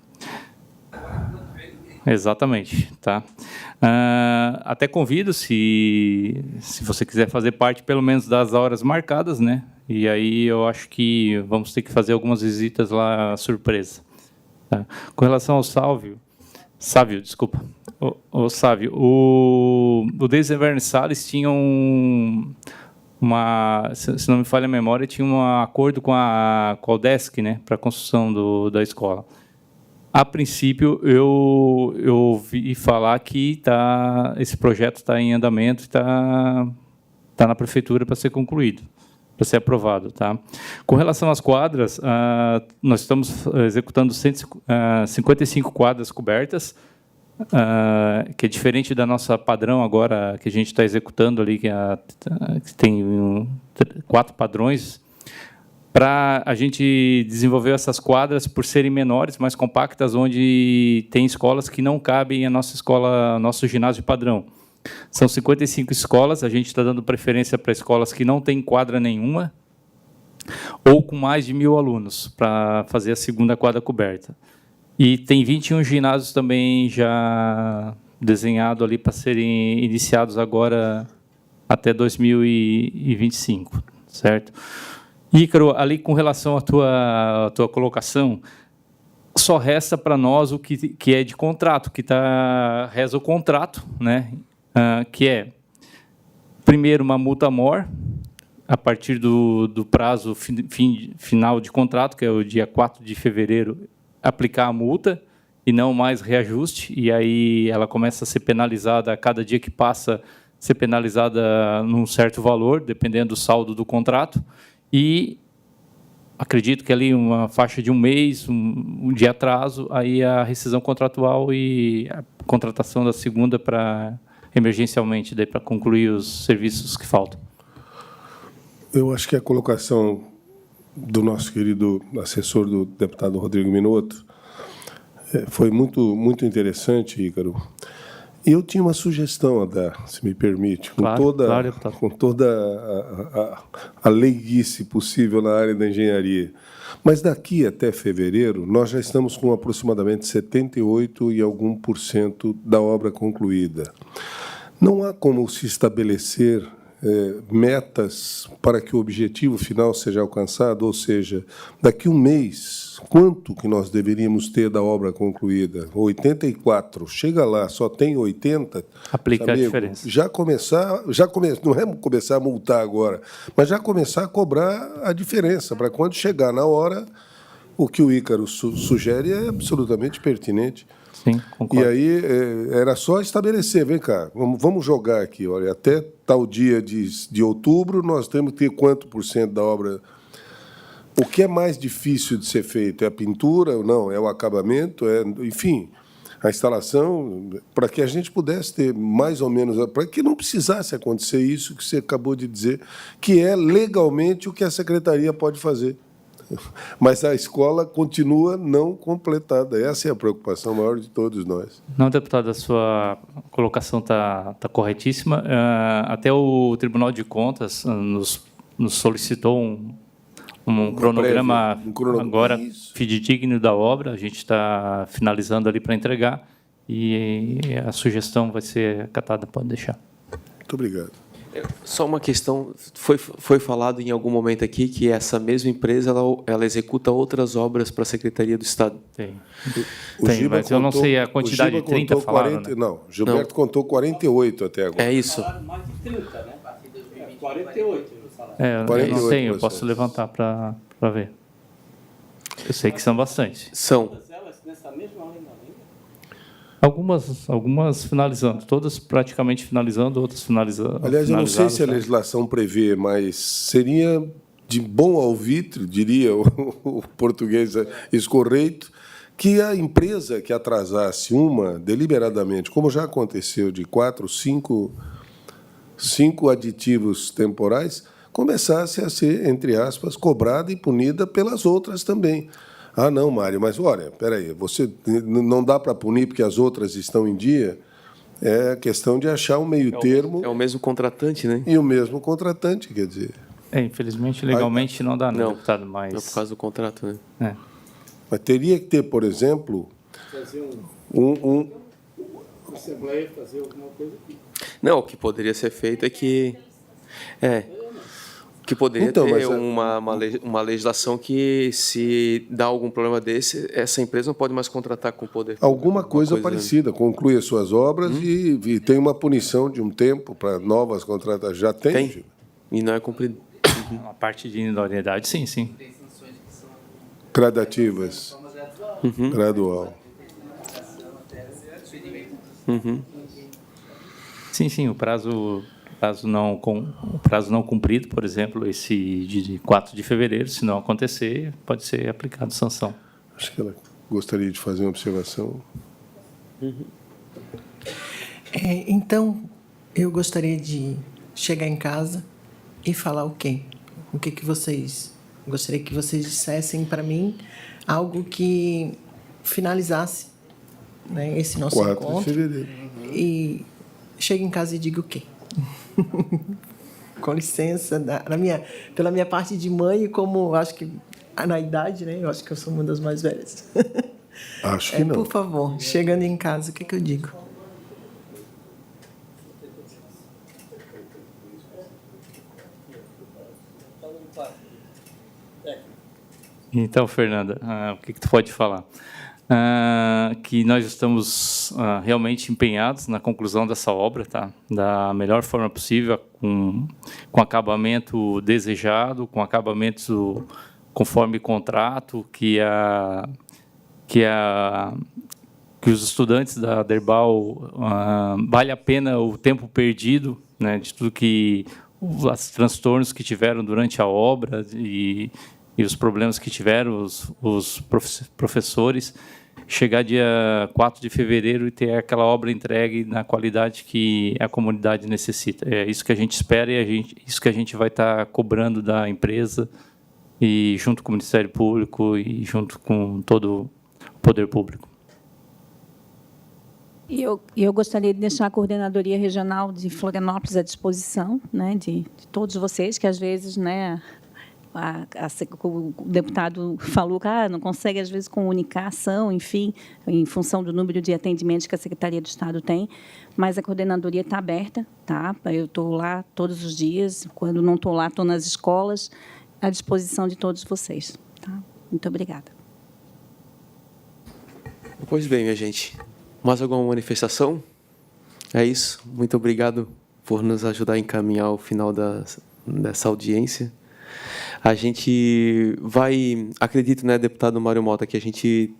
Exatamente, tá? Até convido, se você quiser fazer parte, pelo menos das horas marcadas, né? E aí eu acho que vamos ter que fazer algumas visitas lá surpresa. Tá? Com relação ao Sávio, desculpa. O Sávio, o Desenverne Salles tinha se não me falha a memória, tinha um acordo com a UDESC, né, para a construção da escola. A princípio, eu ouvi falar que esse projeto está em andamento e está na prefeitura para ser concluído, para ser aprovado. Tá? Com relação às quadras, nós estamos executando 55 quadras cobertas, que é diferente da nossa padrão agora, que a gente está executando ali, que tem 4 padrões, para a gente desenvolver essas quadras por serem menores, mais compactas, onde tem escolas que não cabem a nossa escola, nosso ginásio padrão. São 55 escolas, a gente está dando preferência para escolas que não têm quadra nenhuma, ou com mais de 1.000 alunos, para fazer a segunda quadra coberta. E tem 21 ginásios também já desenhados ali para serem iniciados agora até 2025, certo? Ícaro, ali com relação à tua colocação, só resta para nós o que é de contrato, reza o contrato, né? Que é, primeiro, uma multa mor, a partir do prazo final de contrato, que é o dia 4 de fevereiro, aplicar a multa e não mais reajuste, e aí ela começa a ser penalizada a cada dia que passa, ser penalizada num certo valor, dependendo do saldo do contrato, e acredito que ali uma faixa de um mês, um de atraso, aí a rescisão contratual e a contratação da segunda para emergencialmente, daí para concluir os serviços que faltam. Eu acho que a colocação do nosso querido assessor do deputado Rodrigo Minotto foi muito interessante, Ícaro. E eu tinha uma sugestão a dar, se me permite, com toda a leiguice possível na área da engenharia. Mas daqui até fevereiro, nós já estamos com aproximadamente 78% e algum por cento da obra concluída. Não há como se estabelecer metas para que o objetivo final seja alcançado, ou seja, daqui um mês, quanto que nós deveríamos ter da obra concluída? 84, chega lá, só tem 80. Aplica amigo, a diferença. Não é começar a multar agora, mas já começar a cobrar a diferença, para quando chegar na hora, o que o Ícaro sugere é absolutamente pertinente. Sim, concordo. E aí era só estabelecer, vem cá, vamos jogar aqui, olha, até tal dia de outubro nós temos que ter quanto por cento da obra. O que é mais difícil de ser feito? É a pintura ou não? É o acabamento? Enfim, a instalação, para que a gente pudesse ter mais ou menos, para que não precisasse acontecer isso que você acabou de dizer, que é legalmente o que a secretaria pode fazer. Mas a escola continua não completada. Essa é a preocupação maior de todos nós. Não, deputado, a sua colocação está corretíssima. Até o Tribunal de Contas nos solicitou um cronograma agora fidedigno da obra. A gente está finalizando ali para entregar e a sugestão vai ser acatada, pode deixar. Muito obrigado. Só uma questão, foi falado em algum momento aqui que essa mesma empresa ela executa outras obras para a Secretaria do Estado. Tem, mas eu não sei a quantidade de 30 falaram, 40, né? Não, Gilberto contou 48 até agora. É isso. Mais de 30, né? 48 no salário. Eu 48 não tenho, eu posso levantar para ver. Eu sei que são bastante. São. Todas elas nessa mesma linha? Algumas finalizando, todas praticamente finalizando, outras finalizando. Aliás, eu não sei se a legislação prevê, mas seria de bom alvitre, diria o português escorreito, que a empresa que atrasasse deliberadamente, como já aconteceu, de 4, 5 aditivos temporais, começasse a ser, entre aspas, cobrada e punida pelas outras também. Ah, não, Mário, mas olha, peraí, você não dá para punir porque as outras estão em dia? É questão de achar um meio termo. É o mesmo contratante, né? E o mesmo contratante, quer dizer. Infelizmente, legalmente não dá, não, deputado, mas... Não, por causa do contrato, né? Mas teria que ter, por exemplo, Assembleia fazer alguma coisa aqui. Não, o que poderia ser feito é que... que poderia Então, ter mas uma legislação que, se dá algum problema desse, essa empresa não pode mais contratar com o poder público. Alguma coisa parecida, conclui as suas obras e tem uma punição de um tempo para novas contratações. Já tem? Tem. E não é cumprido. A parte de idoneidade, sim. Gradativas. Gradual. Sim, o prazo não cumprido, por exemplo, esse de 4 de fevereiro, se não acontecer, pode ser aplicado sanção. Acho que ela gostaria de fazer uma observação. Então, eu gostaria de chegar em casa e falar o quê? O que vocês... Gostaria que vocês dissessem para mim algo que finalizasse, né, esse nosso 4 encontro. de fevereiro. E chego em casa e digo o quê? Com licença, pela minha parte de mãe, e como acho que na idade, né? Eu acho que eu sou uma das mais velhas. Acho que não. Por favor, chegando em casa, o que eu digo? Então, Fernanda, o que tu pode falar? Que nós estamos realmente empenhados na conclusão dessa obra, tá? Da melhor forma possível, com acabamento desejado, com acabamento conforme contrato, que os estudantes da Aderbal vale a pena o tempo perdido, né? De tudo os transtornos que tiveram durante a obra e os problemas que tiveram os professores, chegar dia 4 de fevereiro e ter aquela obra entregue na qualidade que a comunidade necessita. É isso que a gente espera e isso que a gente vai estar cobrando da empresa, e junto com o Ministério Público e junto com todo o poder público. E eu gostaria de deixar a Coordenadoria Regional de Florianópolis à disposição, né, de todos vocês, que às vezes, né, o deputado falou que não consegue, às vezes, comunicar a ação, enfim, em função do número de atendimentos que a Secretaria do Estado tem, mas a coordenadoria está aberta, tá? Eu estou lá todos os dias, quando não estou lá, estou nas escolas, à disposição de todos vocês. Tá? Muito obrigada. Pois bem, minha gente. Mais alguma manifestação? É isso. Muito obrigado por nos ajudar a encaminhar o final dessa audiência. A gente vai, acredito, né, deputado Mário Mota, que a gente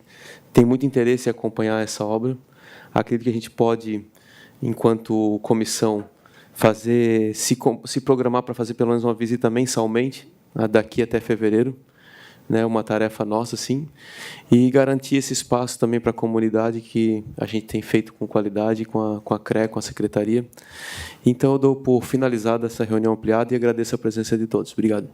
tem muito interesse em acompanhar essa obra. Acredito que a gente pode, enquanto comissão, se programar para fazer pelo menos uma visita mensalmente, daqui até fevereiro, né, uma tarefa nossa, sim, e garantir esse espaço também para a comunidade que a gente tem feito com qualidade, com a CRE, com a Secretaria. Então, eu dou por finalizada essa reunião ampliada e agradeço a presença de todos. Obrigado.